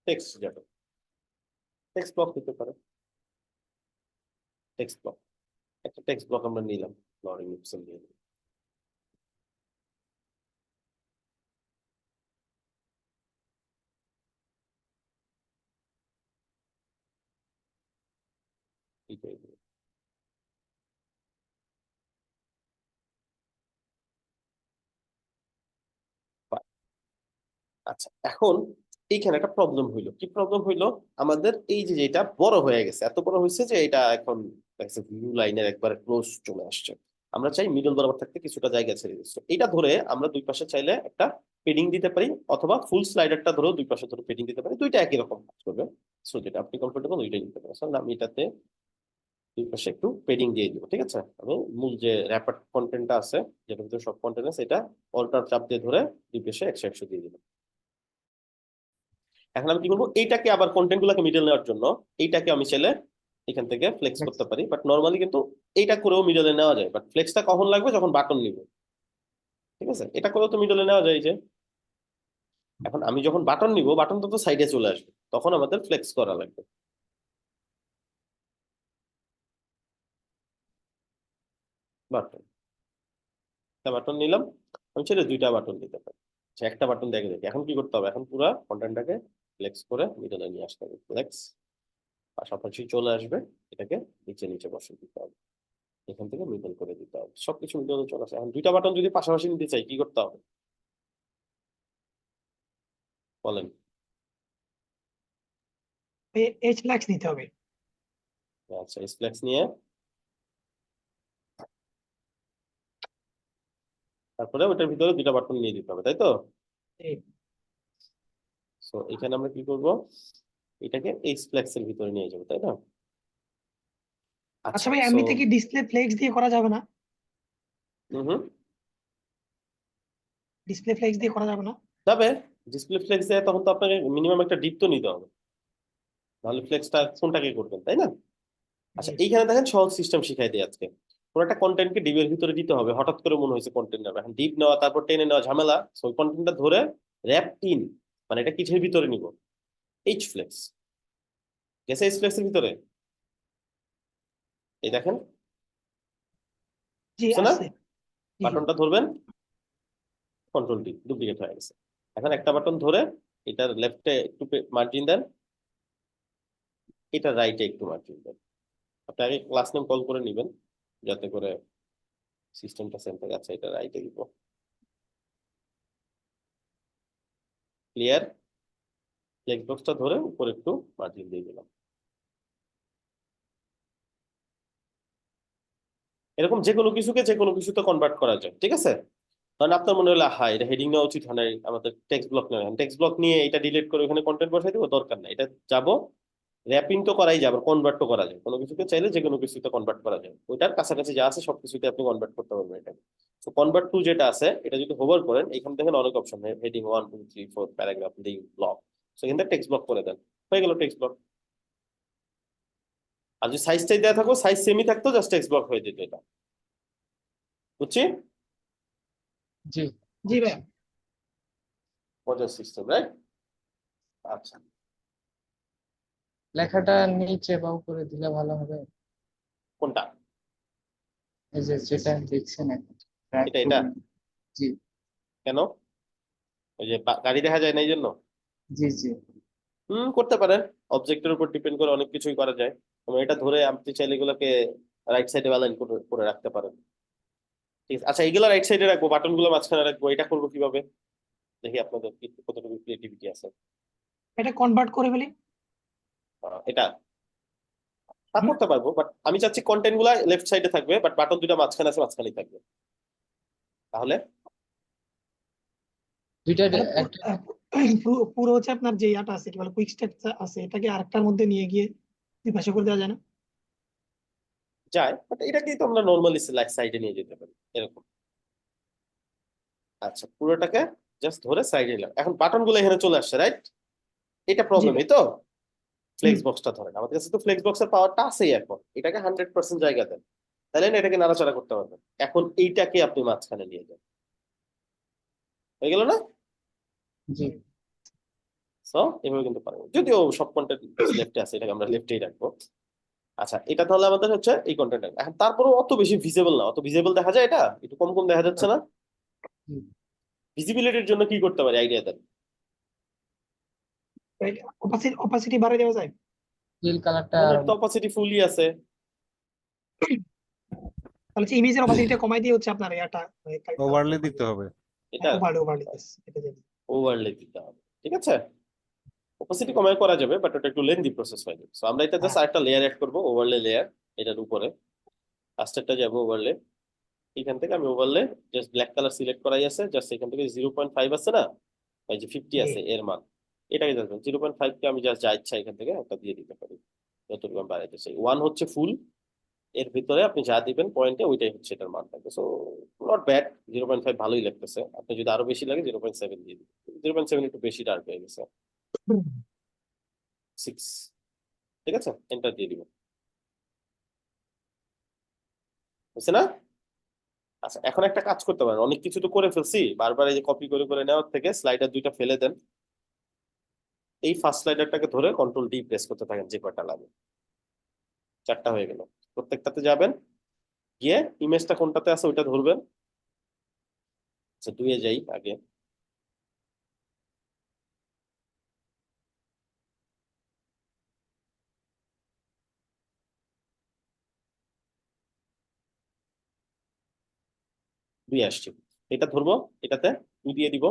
টেক্সট যাবে, টেক্সট ব্লক দিতে পারে। টেক্সট ব্লক, একটা টেক্সট ব্লক আমরা নিলাম, লরিং ইপসন দিয়ে দিলাম। ঠিক হয়ে গেল। আচ্ছা, এখন এইখানে একটা প্রবলেম হইলো। কি প্রবলেম হইলো, আমাদের এই যে যেটা বড় হয়ে গেছে, এত বড় হয়েছে যে এটা এখন ভিউ লাইনের একবার ক্লোজ চলে আসছে। আমরা চাই মিডল বরাবর থাকতে কিছুটা জায়গা ছেড়ে দিচ্ছি। এটা ধরে আমরা দুই পাশে চাইলে একটা পেডিং দিতে পারি, অথবা ফুল স্লাইডারটা ধরেও দুই পাশে ধরে পেডিং দিতে পারি। দুইটা একই রকম কাজ করবে। সো যেটা আপনি কমফোর্টেবল ওইটাই নিতে পারেন। আমি এটাতে দুই পাশে একটু পেডিং দিয়ে দিব। ঠিক আছে, আমি মূল যে র্যাপার কন্টেন্টটা আছে, যেটার ভিতরে সব কন্টেন্ট আছে, এটা অল্টার চাপ দিয়ে ধরে দুই পাশে 100 দিয়ে দিলাম। এখন আমি কি করবো, এইটাকে আবার কন্টেন্ট গুলোকে মিডল নেওয়ার জন্য এইটাকে আমি চাইলে এখান থেকে ফ্লেক্স করতে পারি, বাট নর্মালি কিন্তু এইটা করেও মিডলে নেওয়া যায়। বাট ফ্লেক্সটা কখন লাগবে, যখন বাটন নিব। ঠিক আছে, এটা করেও তো মিডলে নেওয়া যায়। যে এখন আমি যখন বাটন নিব, বাটন তো সাইডে চলে আসবে, তখন আমাদের ফ্লেক্স করা লাগবে। বাটন, একটা বাটন নিলাম, আমি ছেড়ে দুইটা বাটন দিতে পারি। আচ্ছা, একটা বাটন দেখে দেখি এখন কি করতে হবে। এখন পুরো কন্টেন্টটাকে ফ্লেক্স করে মিডলে নিয়ে আসতে হবে। ফ্লেক্স পাশাপাশি চলে আসবে, এটাকে নিচে নিচে বসে দিতে হবে, এখান থেকে মিডল করে দিতে হবে। সবকিছু মিডলে চলে আসে। এখন দুইটা বাটন যদি পাশাপাশি নিতে চাই, কি করতে হবে বলেন? এইচ ফ্ল্যাক্স নিতে হবে। আচ্ছা, স্প্লেক্স নিয়ে তারপরে ওটার ভিতরে দুইটা বাটন নিয়ে দিতে হবে, তাই তো? এই, সো এখানে আমরা কি করব, এটাকে এই স্প্লেক্স এর ভিতরে নিয়ে যাবো, তাই না? আচ্ছা আচ্ছা, ভাই, সো এমনিতে কি ডিসপ্লে ফ্লেক্স দিয়ে করা যাবে না? হুম, ডিসপ্লে ফ্লেক্স দিয়ে করা যাবে না? যাবে। ডিসপ্লে ফ্লেক্স দেয় তখন তো আপনাকে মিনিমাম একটা ডিপ তো নিতে হবে, নাহলে ফ্লেক্সটা কোনটাকে করবেন, তাই না? আচ্ছা, জি। এইখানে দেখেন সহজ সিস্টেম শিখাই দিই আজকে। কোন একটা কন্টেন্টকে ডিপের ভিতরে দিতে হবে, হঠাৎ করে মনে হয়েছে কন্টেন্ট নেবে, এখন ডিপ নেওয়া তারপর টেনে নেওয়া ঝামেলা। সো ওই কন্টেন্টটা ধরে র্যাপ ইন, মানে এটা কিসের ভিতরে নিব, এইচ ফ্লেক্স। গেছে এইচ ফ্লেক্স এর ভিতরে, এই দেখেন, জি বুঝছো না? আসছে। জি জি। বাটনটা ধরবেন, কন্ট্রোল ডি, ডুপ্লিকেট হয়ে গেছে। এখন একটা বাটন ধরে এটার লেফটে একটু মার্জিন দেন, এটা রাইটে একটু মার্জিন দেন। আপনি আগে ক্লাস নেম কল করে নেবেন, যাতে করে সিস্টেমটা সেম থাকে। আচ্ছা, এটা রাইটে দিব, ক্লিয়ার। ফ্লেক্স বক্সটা ধরে উপরে একটু মার্জিন দিয়ে দিলাম। এরকম যে কোনো কিছুকে যে কোনো কিছুতে কনভার্ট করা যায়। ঠিক আছে, কারণ আপনার মনে হলো হ্যাঁ এটা হেডিং নেওয়া উচিত হয় না, আমাদের টেক্সট ব্লক নেওয়া, টেক্সট ব্লক নিয়ে এটা ডিলিট করে ওখানে কন্টেন্ট বসাই দিব, দরকার নাই। এটা যাব র্যাপিং তো করাই যায়, আবার কনভার্ট তো করা যায়। কোনো কিছুকে চাইলে যে কোনো কিছুতে কনভার্ট করা যায়, ওইটার কাছাকাছি যা আছে সবকিছুতে আপনি কনভার্ট করতে পারবেন এটা। তো কনভার্ট টু যেটা আছে, এটা যদি হোভার করেন, এখান থেকে অনেক option, heading 1 2 3 4 paragraph, link, block. So এখান থেকে টেক্সট ব্লক করে দেন, হয়ে গেল টেক্সট ব্লক। আর যদি সাইজটাই দেওয়া থাকো, সাইজ সেমই থাকতো, জাস্ট টেক্সট ব্লক হয়ে যেত এটা। বুঝছি? জি। জি ভাই। মজার সিস্টেম, রাইট? আচ্ছা, লেখাটা নিচে বা উপরে দিলে ভালো হবে। কোনটা? এই যে যেটা দেখছেন এখন, track এটা to এটা view। জি কেন? ওই যে গাড়ি দেখা যায় না এই জন্য? জি জি। করতে পারেন। অবজেক্টের উপর ডিপেন্ড করে অনেক কিছুই করা যায়। এবং এটা ধরে আপনি চাইলে এগুলোকে রাইট সাইডে অ্যালাইন করে করে রাখতে পারেন। ঠিক আছে, আচ্ছা এগুলো রাইট সাইডে রাখবো, বাটন গুলো মাঝখানে রাখবো, এটা করবো কিভাবে দেখি আপনাদের কতটুকু ক্রিয়েটিভিটি আছে। এটা কনভার্ট করে ফেলি। এটা তা হুম? করতে পারবো, বাট আমি চাচ্ছি কন্টেন্ট গুলা লেফট সাইডে থাকবে, বাট বাটন দুটো মাঝখানে আছে, মাঝখানেই থাকবে। তাহলে দুইটা তাহলে একটা পুরো হচ্ছে আপনার যে ইয়াটা আছে কি বলে কুইক স্টেপ আছে, এটাকে আরেকটার মধ্যে নিয়ে গিয়ে দুই পাশে করে দেওয়া যায় না? যায়, বাট এটাকেই তো আমরা নর্মালি সাইডে নিয়ে যেতে পারি এরকম। আচ্ছা পুরোটাকে জাস্ট ধরে সাইডে নিলাম, এখন বাটন গুলো এখানে চলে আসছে, রাইট? এটা জি প্রবলেম, ভাই। এই তো হুম। ফ্লেক্স বক্সটা ধরেন, আমাদের কাছে তো ফ্লেক্স বক্সের পাওয়ারটা আছেই, এখন এটাকে 100% জায়গা দেন, তাহলে না এটাকে নাড়াচাড়া করতে পারবেন। এখন এইটাকে আপনি মাঝখানে নিয়ে যান, হয়ে গেল না? জি সো এভাবে কিন্তু পারবো, যদিও সব কন্টেন্ট লেফটে আছে, এটাকে আমরা লেফটেই রাখবো। আচ্ছা এটা তাহলে আমাদের হচ্ছে এই কন্টেন্ট, এখন তারপরে অত বেশি ভিজিবল না, অত ভিজিবল দেখা যায়, এটা একটু কম কম দেখা যাচ্ছে না? জি ভিজিবিলিটির জন্য কি করতে পারি, আইডিয়া দেন। অপাসিটি বাড়িয়ে দেওয়া যায়। নীল কালারটা এখানে তো অপাসিটি ফুলই আছে। তাহলে হচ্ছে ইমেজের অপাসিটিটা কমাই দিয়ে হচ্ছে আপনার ইয়াটা ওভারলে দিতে হবে। এটা ওভারলে ওভারলে এটা জানি। ওভারলে দিতে হবে, ঠিক আছে। অপাসিটি কমায় করা যাবে, বাট ওটা একটু লেন্দি প্রসেস হয়ে যাবে। সো আমরা এটা জাস্ট হ্যাঁ। আরেকটা লেয়ার অ্যাড করবো, ওভারলে লেয়ার, এটার উপরে লাস্টেরটা যাবো ওভারলে। এখান থেকে আমি overlay just black colour select করাই আছে, জাস্ট এখান থেকে 0.5 আছে না, এই যে 50 জি। আছে এর মান, এটাকে জাস্ট 0.5 কে আমি জাস্ট যা ইচ্ছা এখান থেকে একটা দিয়ে দিতে পারি, যতটুকু আমি বাড়াইতে চাই। 1 হচ্ছে ফুল, এর ভিতরে আপনি যা দিবেন পয়েন্টে ওইটাই হচ্ছে এটার মান থাকবে। সো নট ব্যাড, 0.5 ভালোই লাগতেছে। আপনি যদি আরো বেশি লাগে 0.7 দিয়ে দিন, 0.7 একটু বেশি ডার্ক হয়ে গেছে। 6, ঠিক আছে, এন্টার দিয়ে দিব, বুঝছে না? আচ্ছা এখন একটা কাজ করতে পারেন, অনেক কিছু তো করে ফেলছি, বারবার এই যে কপি করে করে নেওয়ার থেকে স্লাইডার দুইটা ফেলে দেন, এই ফার্স্ট স্লাইডারটাকে ধরে কন্ট্রোল ডি প্রেস করতে থাকেন, যে কয়টা লাগে। 4টা হয়ে গেল, প্রত্যেকটাতে যাবেন, গিয়ে ইমেজটা কোনটাতে আছে ওইটা ধরবেন। আচ্ছা 2 এ যাই আগে, দুই আসছি, এটা ধরবো, এটাতে 2 দিয়ে দিব।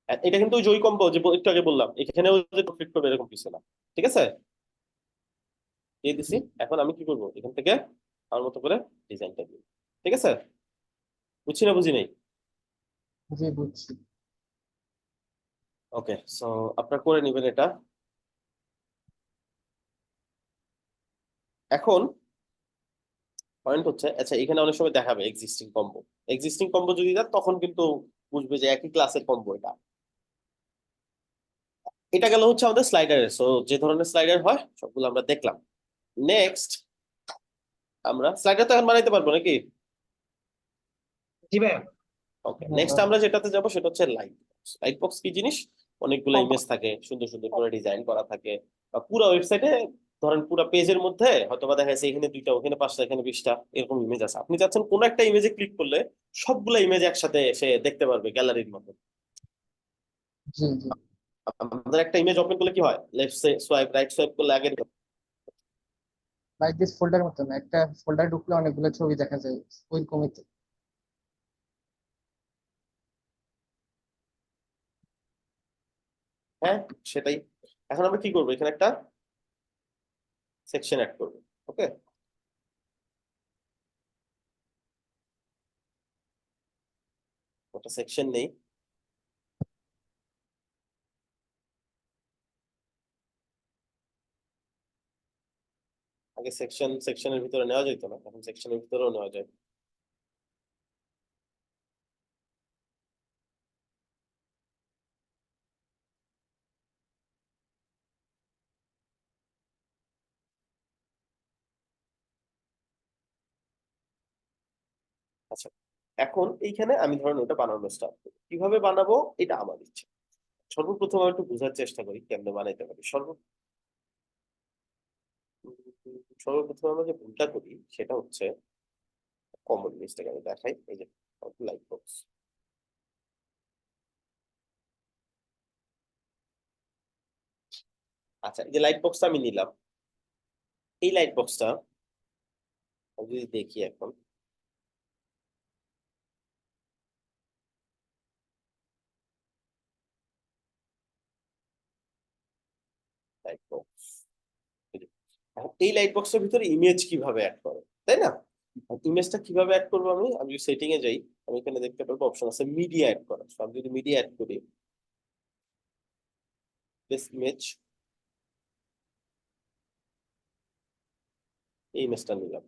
আর এটা কিন্তু ওই জয় কম্বো যে একটু আগে বললাম, এখানেও যে কমপ্লিট করবে এরকম কিছু না, ঠিক আছে, দিয়ে দিছি। এখন আমি কি করবো, এখান থেকে আমার মতো করে ডিজাইনটা দিই, ঠিক আছে, বুঝছি না বুঝি নাই? জি বুঝছি। ওকে, সো আপনারা করে নেবেন এটা। এখন পয়েন্ট হচ্ছে, আচ্ছা এখানে অনেক সময় দেখাবে এক্সিস্টিং কম্বো যদি দেন তখন কিন্তু বুঝবে যে একই ক্লাসের কম্বো এটা। এটা গেল হচ্ছে আমাদের স্লাইডারের, সো যে ধরনের স্লাইডার হয় সবগুলো আমরা দেখলাম। নেক্সট আমরা স্লাইডার তো এখন বানাইতে পারবো নাকি? জি ভাইয়া। ওকে, নেক্সট আমরা যেটাতে যাবো সেটা হচ্ছে লাইট বক্স। লাইট বক্স কি জিনিস? অনেকগুলো ইমেজ থাকে, সুন্দর সুন্দর করে ডিজাইন করা থাকে, বা পুরো ওয়েবসাইটে ধরেন পুরো পেজের মধ্যে হয়তো বা দেখা যাচ্ছে এখানে 2টা, ওখানে 5টা, এখানে 20টা এরকম ইমেজ আছে। আপনি চাচ্ছেন কোন একটা ইমেজে ক্লিক করলে সবগুলো ইমেজ একসাথে সে দেখতে পারবে গ্যালারির মতো। জি জি আমাদের একটা ইমেজ ওপেন করলে কি হয়, লেফট সোয়াইপ রাইট সোয়াইপ করলে আগে লাইক দিস ফোল্ডার মতন একটা ফোল্ডার ঢুকলে অনেকগুলো ছবি দেখা যায় ওইরকমই তো। হ্যাঁ সেটাই। এখন আমরা কি করবো, এখানে একটা সেকশন অ্যাড করবো, ওকে। ওটা সেকশন নেই, আগে সেকশনের ভিতরে নেওয়া যেত না, এখন সেকশনের ভিতরেও নেওয়া যায়। আচ্ছা এখন এইখানে আমি ধরেন ওটা বানানো স্টার্ট করি, কিভাবে বানাবো এটা আমার ইচ্ছা। সর্বপ্রথম আমি একটু বোঝার চেষ্টা করি কেমনে বানাইতে পারি। সর্বপ্রথম আমরা যে ভুলটা করি সেটা হচ্ছে, কমন মিস্টেক আমি দেখাই, এই যে লাইট বক্স। আচ্ছা এই যে লাইট বক্সটা আমি নিলাম, এই লাইট বক্সটা যদি দেখি এখন, এই লাইট বক্সের ভিতরে ইমেজ কিভাবে অ্যাড করে, তাই না? ইমেজটা কিভাবে অ্যাড করবো আমি যদি সেটিং এ যাই, আমি এখানে দেখতে পারবো অপশন আছে মিডিয়া অ্যাড করা। আমি যদি মিডিয়া অ্যাড করি, দিস ইমেজ, এই ইমেজটা নিলাম।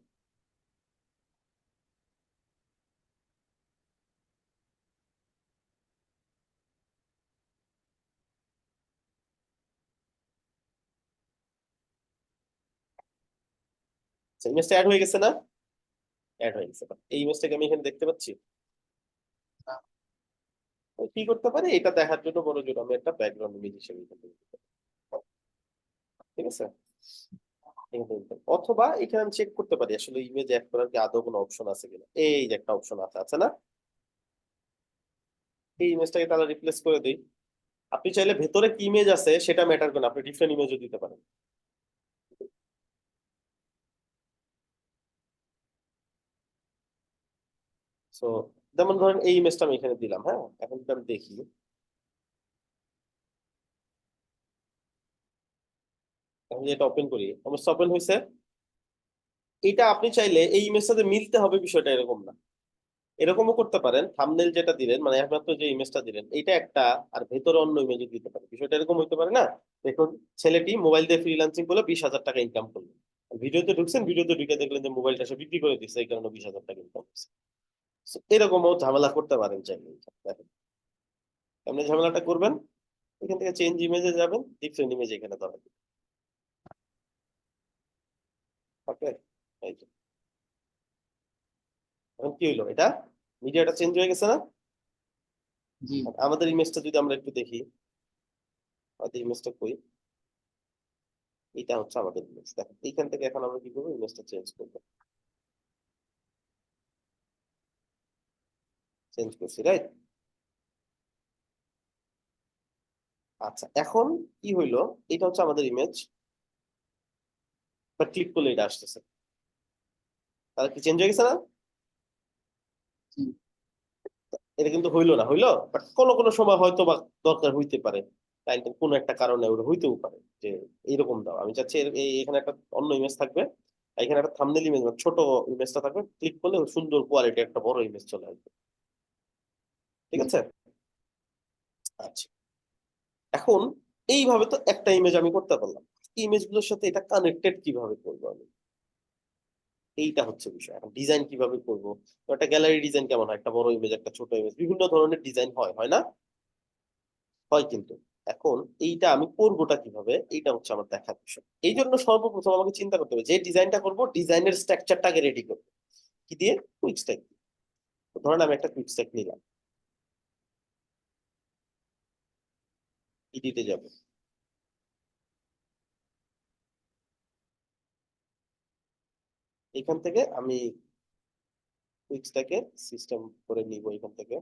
ইমেজটা অ্যাড হয়ে গেছে না? অ্যাড হয়ে গেছে। এই ইমেজটাকে আমি এখানে দেখতে পাচ্ছি। না। তো কি করতে পারি, এটা দেখার জন্য বড় জোর আমি একটা ব্যাকগ্রাউন্ড ইমেজ হিসেবে এখানে দিতে পারি। ঠিক আছে, এখানে দিতে পারি। অথবা এখানে আমি চেক করতে পারি আসলে ইমেজ অ্যাড করার কি আদৌ কোনো অপশন আছে কিনা। এই যে একটা অপশন আছে, আছে না? এই ইমেজটাকে তাহলে রিপ্লেস করে দিই। আপনি চাইলে ভেতরে কি ইমেজ আছে সেটা ম্যাটার করে না, আপনি ডিফারেন্ট ইমেজও দিতে পারেন। সো যেমন ধরেন এই ইমেজটা আমি এখানে দিলাম। হ্যাঁ, এখন যদি আমি দেখি, আমি এটা ওপেন করি, আমার ওপেন হয়েছে। এটা আপনি চাইলে এই ইমেজের সাথে মিলতে হবে বিষয়টা এরকম না, এরকমও করতে পারেন। থাম্বনেল যেটা দিলেন, মানে একমাত্র যে ইমেজটা দিলেন এটা একটা, আর ভেতরে অন্য ইমেজ দিতে পারেন। বিষয়টা এরকম হইতে পারে না? দেখুন, ছেলেটি মোবাইল দিয়ে ফ্রিল্যান্সিং করে 20,000 টাকা ইনকাম করলো। ভিডিওতে ঢুকছেন, ভিডিওতে ঢুকে দেখলেন যে মোবাইলটা সে বিক্রি করে দিচ্ছে, এই কারণে 20,000 টাকা ইনকাম করছে। So, এরকমও ঝামেলা করতে পারেন চাইলে। দেখেন আপনি ঝামেলাটা করবেন, এখান থেকে চেঞ্জ ইমেজে যাবেন, ডিফারেন্ট ইমেজ এখানে ধরা দিবেন। ওকে, এই যে এখন কি হইলো, এটা মিডিয়াটা চেঞ্জ হয়ে গেছে না? জি। আর আমাদের ইমেজটা যদি আমরা একটু দেখি, আমাদের ইমেজটা কই, এটা হচ্ছে আমাদের ইমেজ। দেখেন এইখান থেকে এখন আমরা কি করবো, ইমেজটা চেঞ্জ করবো। চেঞ্জ করছি, রাইট? আচ্ছা, এখন কি হইলো, এটা হচ্ছে আমাদের ইমেজ, বাট ক্লিক করলে এটা আসতেছে। তাহলে কি চেঞ্জ হয়ে গেছে না? জি। এটা কিন্তু হইলো না, হইলো, বাট কোনো কোনো সময় হয়তো বা দরকার হইতে পারে, ক্লায়েন্টের কোনো একটা কারণে ওটা হইতেও পারে যে এইরকম দাও। আমি চাচ্ছি এখানে একটা অন্য ইমেজ থাকবে, এখানে একটা থাম্বনেল ইমেজ, ছোট ইমেজটা থাকবে, ক্লিক করলে সুন্দর কোয়ালিটি একটা বড় ইমেজ চলে আসবে। ঠিক আছে, আচ্ছা। এখন এইভাবে তো একটা ইমেজ আমি করতে পারলাম, ইমেজগুলোর সাথে এটা কানেক্টেড কিভাবে করবো আমি, এইটা হচ্ছে বিষয়। এখন ডিজাইন কিভাবে করবো, তো একটা গ্যালারি ডিজাইন কেমন হয়, একটা বড় ইমেজ একটা ছোট ইমেজ, বিভিন্ন ধরনের ডিজাইন হয়, হয় না? হয় কিন্তু। এখন এইটা আমি করবোটা কিভাবে, এইটা হচ্ছে আমার দেখার বিষয়। এই জন্য সর্বপ্রথম আমাকে চিন্তা করতে হবে যে ডিজাইনটা করবো, ডিজাইনের স্ট্রাকচারটা আগে রেডি করবো। কি দিয়ে? Quick stack. ধরেন আমি একটা কুইক স্ট্যাক নিলাম, এডিটে যাব, এখান থেকে আমি কুইক স্ট্যাকে সিস্টেম করে নিব। এখান থেকে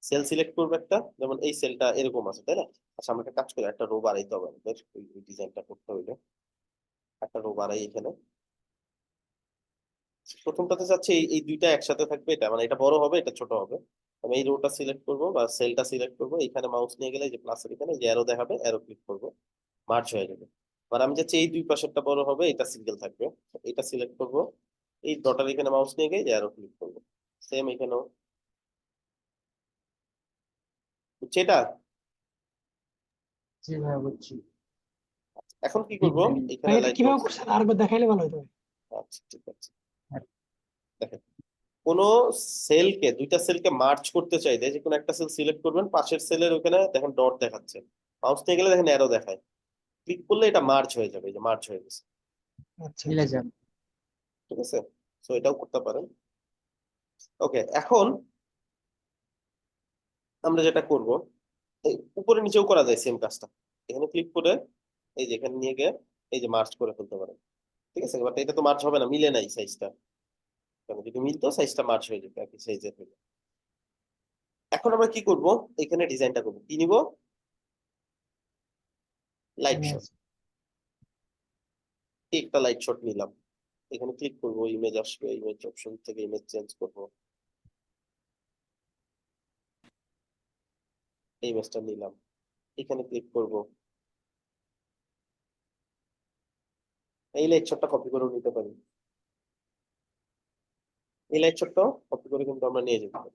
সেল সিলেক্ট করবো একটা, যেমন এই সেলটা এরকম আছে, তাই না? আচ্ছা, আমরা একটা কাজ করি, একটা রো বাড়াইতে হবে আমাদের, ওই ডিজাইনটা করতে হইলে একটা রো বাড়াই এখানে। প্রথমটাতে চাচ্ছি এই দুইটা একসাথে থাকবে, এটা মানে এটা বড় হবে, এটা ছোট হবে। আমি এই রোটা সিলেক্ট করবো বা সেলটা সিলেক্ট করবো, এখানে মাউস নিয়ে গেলে যে প্লাসের এখানে যে অ্যারো দেখাবে, অ্যারো ক্লিক করবো, মার্জ হয়ে যাবে। আর আমি চাচ্ছি এই দুই পাশেরটা বড় হবে, এটা সিঙ্গেল থাকবে, এটা সিলেক্ট করবো, এই ডটার এখানে মাউস নিয়ে গিয়ে যে অ্যারো ক্লিক করবো, সেম এখানেও। বুঝছি এটা? জি ভাইয়া বুঝছি। এখন কি করবো, ভাই এখানে এটা লাইট কিভাবে বক্স। করছেন আরেকবার দেখাইলে ভালো হতো। আচ্ছা, ঠিক আছে। দেখেন, কোন সেলকে, দুইটা সেলকে মার্চ করতে চাইলে যে কোনো একটা সেল সিলেক্ট করবেন, পাশের সেলের ওখানে দেখেন ডট দেখাচ্ছে, মাউস নিয়ে গেলে দেখেন অ্যারো দেখায়, ক্লিক করলে এটা মার্চ হয়ে যাবে, এই যে মার্চ হয়ে গেছে। আচ্ছা মিলে আচ্ছা। যান। ঠিক আছে, সো এটাও করতে পারেন। ওকে, এখন আমরা যেটা করব, এই উপরে নিচেও করা যায় সেম কাজটা। এখানে ক্লিক করে এই যে এখানে নিয়ে গিয়ে এই যে মার্চ করে ফেলতে পারেন। ঠিক আছে, বাট এটা তো মার্চ হবে না, মিলে নাই সাইজটা। যদি মিলতো সাইজটা মার্চ হয়ে যেত একই সাইজের হলে। এখন আমরা কি করব, এখানে ডিজাইনটা করবো, কি নিব, লাইট শট। একটা লাইট শট নিলাম, এখানে ক্লিক করব, ইমেজ আসবে, ইমেজ অপশন থেকে ইমেজ চেঞ্জ করব, এই ইমেজটা নিলাম, এখানে ক্লিক করব, এই লাইট শটটা কপি করে নিতে পারি, এই লাইট শটটাও কপি করে কিন্তু আমরা নিয়ে যেতে পারি।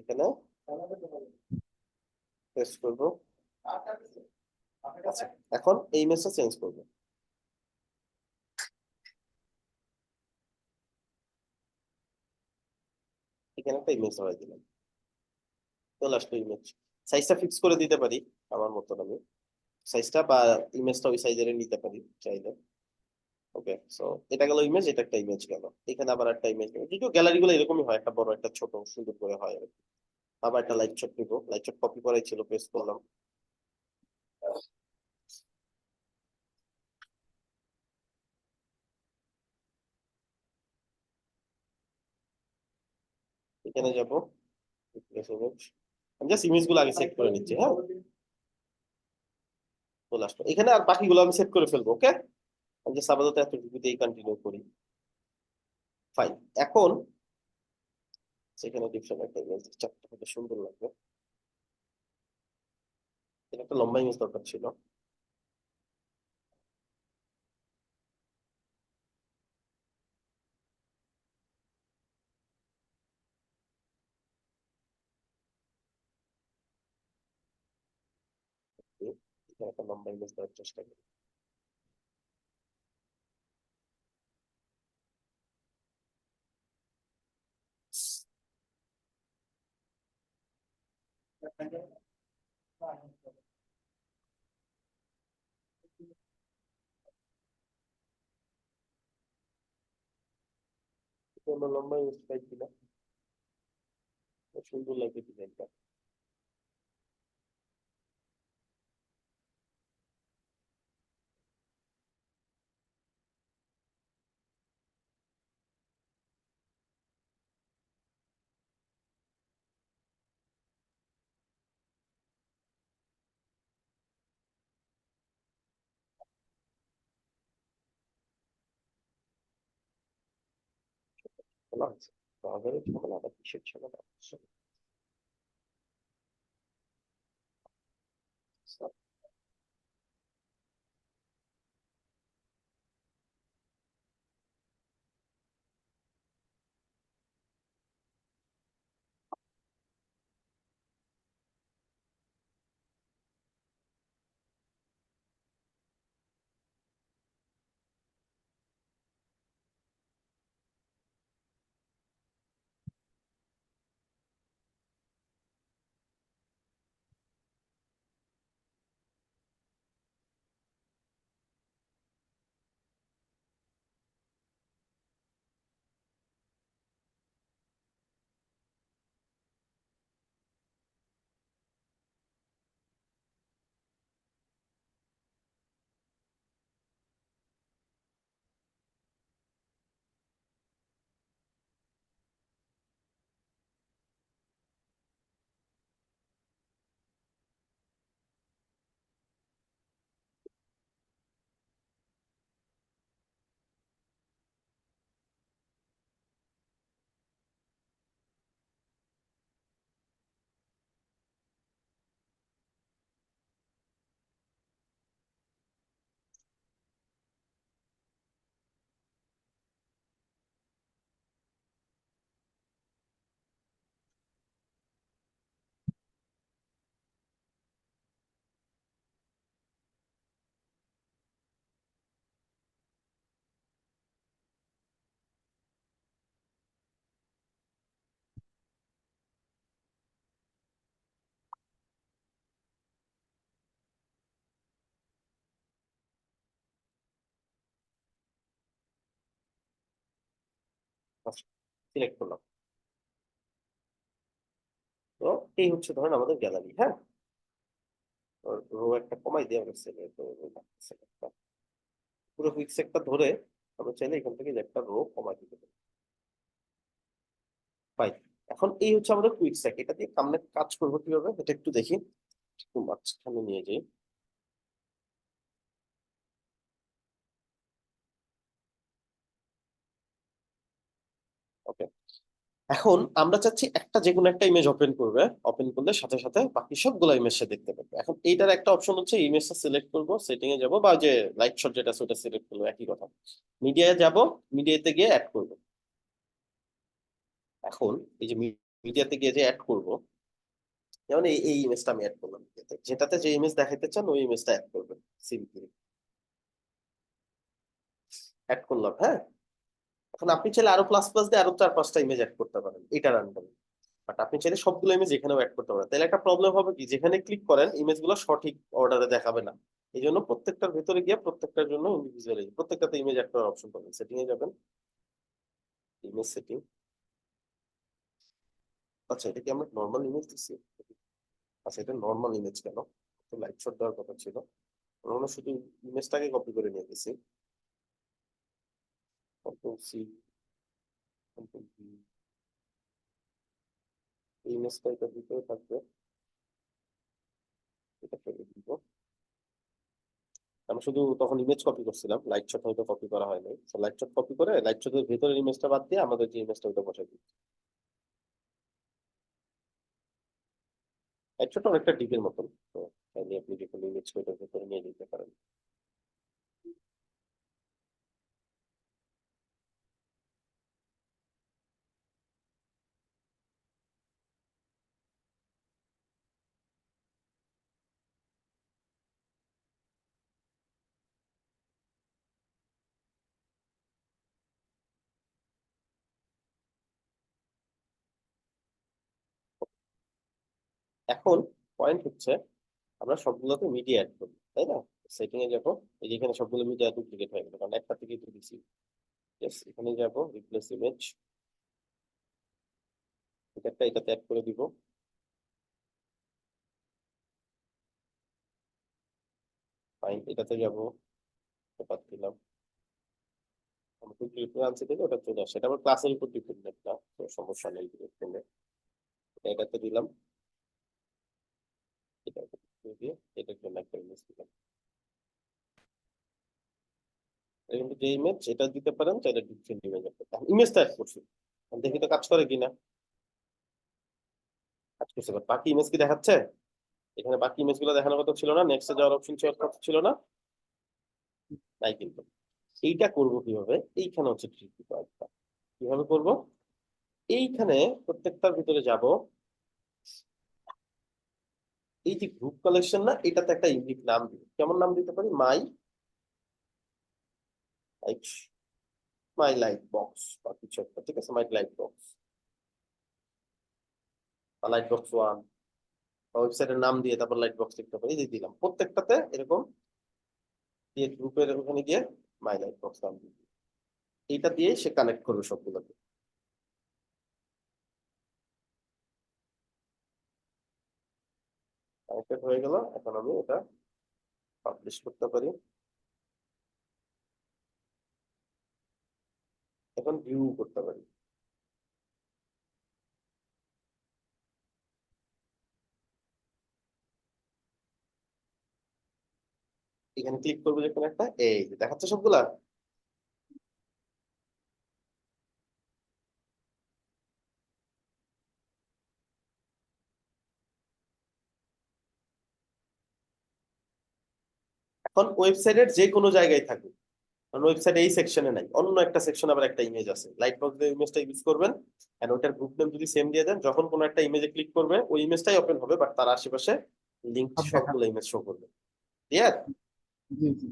এখানে পেস্ট করব। আচ্ছা, এখন এই ইমেজটা চেঞ্জ করব, এখানে একটা ইমেজ ধরাই দিলাম, চলে আসলো ইমেজ। সাইজটা ফিক্স করে দিতে পারি আমার মতন আমি, সাইজটা বা ইমেজটা ওই সাইজের নিতে পারি চাইলে। ওকে, সো এটা গেল ইমেজ, এটা একটা ইমেজ গেল, এখানে আবার একটা ইমেজ গেল। যদিও গ্যালারি গুলো এরকমই হয়, একটা বড় একটা ছোট সুন্দর করে হয় আর কি। আবার একটা লাইট শট নিবো, লাইট শট কপি করাই ছিল, পেস্ট করলাম। এখানে যাব, আমি জাস্ট ইমেজ গুলো আগে সেট করে নিচ্ছি। হ্যাঁ, চলে আসলো এখানে, আর বাকিগুলো আমি সেট করে ফেলবো। ওকে, আমি জাস্ট আপাতত এতটুকুতেই কন্টিনিউ করি। ফাইন, এখন সেখানে ডিফারেন্ট একটা ইমেজ চারটা হতে সুন্দর লাগবে, এটা একটা লম্বা ইমেজ দরকার ছিল। এখানে একটা লম্বা ইমেজ দেওয়ার চেষ্টা করি। আমরা লম্বা ইমেজ টাইপ দিলাম, সুন্দর লাগবে ডিজাইনটা। ভালো আছে, আমাদের ঝামেলাটা কিসের ঝামেলা? সিলেক্ট করলাম, তো এই হচ্ছে ধরেন আমাদের গ্যালারি। হ্যাঁ, রো একটা কমাই দিয়ে আমরা সিলেক্ট পুরো কুইক সেটটা ধরে আমরা চাইলে এখান থেকে যে একটা রো কমাই দিতে পারি। ফাইন। এখন এই হচ্ছে আমাদের কুইক সেট। এটা দিয়ে আমরা কাজ করবো কিভাবে এটা একটু দেখি। একটু মাঝখানে নিয়ে যাই। ওকে, এখন আমরা চাচ্ছি একটা যে কোনো একটা ইমেজ ওপেন করবে, ওপেন করলে সাথে সাথে বাকি সবগুলো ইমেজ সে দেখতে পাবে। এখন এইটার একটা অপশন হচ্ছে ইমেজটা সিলেক্ট করব, সেটিং এ যাব, বা যে লাইট শট যেটা আছে ওটা সিলেক্ট করবো, একই কথা। মিডিয়ায় যাব, মিডিয়াতে গিয়ে অ্যাড করব। এখন এই যে মিডিয়াতে গিয়ে যে অ্যাড করব, যেমন এই ইমেজটা আমি অ্যাড করলাম মিডিয়াতে, যেটাতে যে ইমেজ দেখাইতে চান ওই ইমেজটা অ্যাড করবেন। সিম্পলি অ্যাড করলাম, হ্যাঁ। এখন আপনি চাইলে আরো প্লাস প্লাস দিয়ে আরো 4-5টা ইমেজ অ্যাড করতে পারেন, এটা রান করুন। বাট আপনি চাইলে সবগুলো ইমেজ এখানেও অ্যাড করতে পারেন। তাহলে একটা প্রবলেম হবে কি, যেখানে ক্লিক করেন ইমেজগুলো সঠিক অর্ডারে দেখাবে না। এই জন্য প্রত্যেকটার ভেতরে গিয়ে প্রত্যেকটার জন্য ইন্ডিভিজুয়ালি প্রত্যেকটাতে ইমেজ অ্যাড করার অপশন পাবেন। সেটিং এ যাবেন, ইমেজ সেটিং। আচ্ছা, এটা কি আমরা নর্মাল ইমেজ দিচ্ছি? আচ্ছা, এটা নর্মাল ইমেজ কেন? তো লাইট শট দেওয়ার কথা ছিল। আমরা শুধু ইমেজটাকে কপি করে নিয়ে গেছি। Control C, control V. এই ইমেজটা এটা ভিতরে থাকবে, এটা ফেলে দিব। আমি শুধু তখন ইমেজ কপি করছিলাম, লাইট শট হয়তো কপি করা হয়নি। লাইট শট কপি করে লাইট শটের ভেতরের ইমেজটা বাদ দিয়ে আমাদের যে ইমেজটা ওটা বসাই দিই। লাইট শট অনেকটা ডিপের মতন, তো চাইলে আপনি যে কোনো ইমেজ ওটার ভেতরে নিয়ে নিতে পারেন। এখন পয়েন্ট হচ্ছে আমরা সবগুলোতে মিডিয়া অ্যাড করি, তাই না? সেটিং এ যাবো, এই যেখানে সবগুলো মিডিয়া ডুপ্লিকেট হয়ে গেল, কারণ একটা থেকে তো দিছি। এখানে যাবো, রিপ্লেস ইমেজ, এটা এটাতে অ্যাড করে দিব। ফাইন, এটাতে যাবো, বাদ দিলাম। আমরা টুকলি আনছি থেকে ওটা চলে আসে, এটা আমার ক্লাসের উপর ডিপেন্ডেন্ট না, তো সমস্যা নেই। ডিপেন্ডেন্ট এটাতে দিলাম, এটা দিয়ে এটার জন্য একটা ইমেজ দিলাম। কিন্তু যে ইমেজ এটা দিতে পারেন, চাইলে ডিফারেন্ট ইমেজ ইমেজটা অ্যাড করছি, দেখি তো কাজ করে কিনা। কাজ করছে, বাট বাকি ইমেজ কি দেখাচ্ছে? এখানে বাকি ইমেজ গুলো দেখানোর কথা ছিল না, নেক্সটে যাওয়ার অপশন ছিল না, তাই কিন্তু এইটা করব কিভাবে? এইখানে হচ্ছে ট্রিকি পয়েন্টটা। কিভাবে করব? এইখানে প্রত্যেকটার ভিতরে যাব, এই যে গ্রুপ কালেকশন না, এটাতে একটা ইউনিক নাম দিব। কেমন নাম দিতে পারি? লাইক মাই লাইট বক্স বা কিছু একটা, ঠিক আছে? মাই লাইট বক্স বা লাইট বক্স 1, বা ওয়েবসাইটের নাম দিয়ে তারপর লাইট বক্স লিখতে পারি, দিয়ে দিলাম। প্রত্যেকটাতে এরকম দিয়ে গ্রুপের ওখানে গিয়ে মাই লাইট বক্স নাম দিয়ে এইটা দিয়ে সে কানেক্ট করবে সবগুলোকে। কানেক্টেড হয়ে গেল। এখন আমি এটা পাবলিশ করতে পারি। এখন ভিউ করতে পারি। এখানে ক্লিক করবো যেখানে একটা, এই যে দেখাচ্ছে সবগুলা। এখন ওয়েবসাইটের যে কোনো জায়গায় থাকুক, কারণ ওয়েবসাইট এই সেকশনে নাই, অন্য একটা সেকশন আবার একটা ইমেজ আছে, লাইট বক্স দিয়ে ইমেজটা ইউজ করবেন। এন্ড ওটার গ্রুপ নেম যদি সেম দিয়ে দেন, যখন কোনো একটা ইমেজে ক্লিক করবে ওই ইমেজটাই ওপেন হবে, বাট তার আশেপাশে লিংক সব দেখা সবগুলো ইমেজ শো করবে। ক্লিয়ার? জি জি।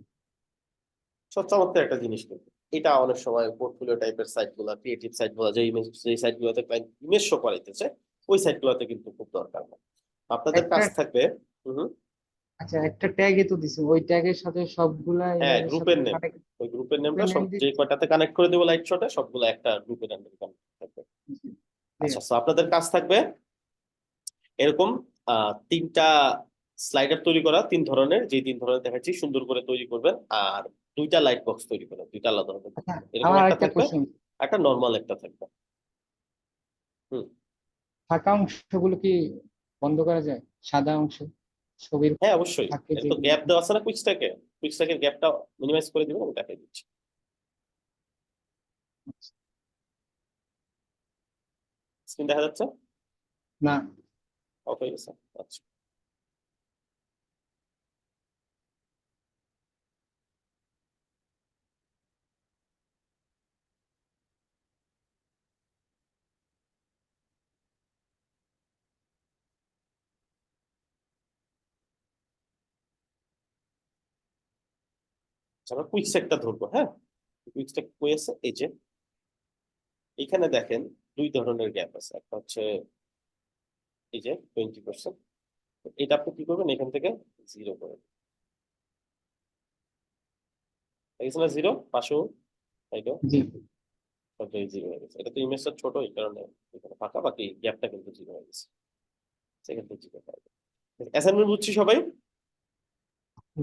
সব চমৎকার একটা জিনিস। কিন্তু এটা অনেক সময় পোর্টফোলিও টাইপের সাইট গুলা, ক্রিয়েটিভ সাইট গুলা, যে ইমেজ, যে সাইট গুলোতে ক্লায়েন্ট ইমেজ শো করাইতেছে, ওই সাইট গুলোতে কিন্তু খুব দরকার না। আপনাদের একটা কাজ থাকবে। হুম। আচ্ছা, একটা ট্যাগই তো দিছি, ওই ট্যাগের সাথে সবগুলা হ্যাঁ, ইমেজের সাথে গ্রুপের নেম, কানেক্ট ওই গ্রুপের নেমটা সব নেম যে দিচ্ছি। কয়টাতে কানেক্ট করে দেবো লাইট শটে, সবগুলো একটা গ্রুপের আন্ডারে কানেক্ট থাকবে। আচ্ছা, তো আপনাদের কাজ থাকবে এরকম 3টা স্লাইডার তৈরি করা, 3 ধরনের, যে 3 ধরনের দেখাচ্ছি সুন্দর করে তৈরি করবেন। আর দুইটা লাইট বক্স তৈরি করে, দুইটা আলাদা হবে। আচ্ছা, এরকম আমার একটা একটা থাকবে, কোশ্চেন, একটা নর্মাল একটা থাকবে। ফাঁকা অংশগুলো কি বন্ধ করা যায়? সাদা অংশ ছবির হ্যাঁ অবশ্যই, থাকে এর যে, তো গ্যাপ দেওয়া আছে না কুইকস্ট্যাকে, কুইকস্ট্যাকের গ্যাপটা মিনিমাইজ করে দিবেন, আমি দেখাই দিচ্ছি। স্ক্রিন দেখা যাচ্ছে? না অফ হয়ে গেছে, আচ্ছা। আচ্ছা, আমরা কুইকস্ট্যাকটা ধরবো, হ্যাঁ। কুইকস্ট্যাক কই আছে, এই যে এখানে দেখেন দুই ধরনের গ্যাপ আছে, একটা হচ্ছে এই যে 20%, এটা আপনি কি করবেন, এখান থেকে 0 করে দিবেন। দেখেছেন না 0 পাশেও, এইটা জি, সবটাই 0 হয়ে গেছে। এটা তো ইমেজটা ছোট, এই কারণে এখানে ফাঁকা, বাকি গ্যাপটা কিন্তু 0 হয়ে গেছে, সেখান থেকে 0 পাবে। অ্যাসাইনমেন্ট বুঝছি সবাই?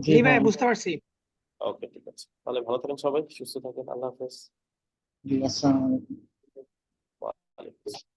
জি জি ভাই, ভাই, বুঝতে পারছি। ওকে, ঠিক আছে, তাহলে ভালো থাকেন সবাই, সুস্থ থাকেন, আল্লাহ হাফেজ। জি, আসসালামু আলাইকুম। ওয়ালাইকুম আসসালাম।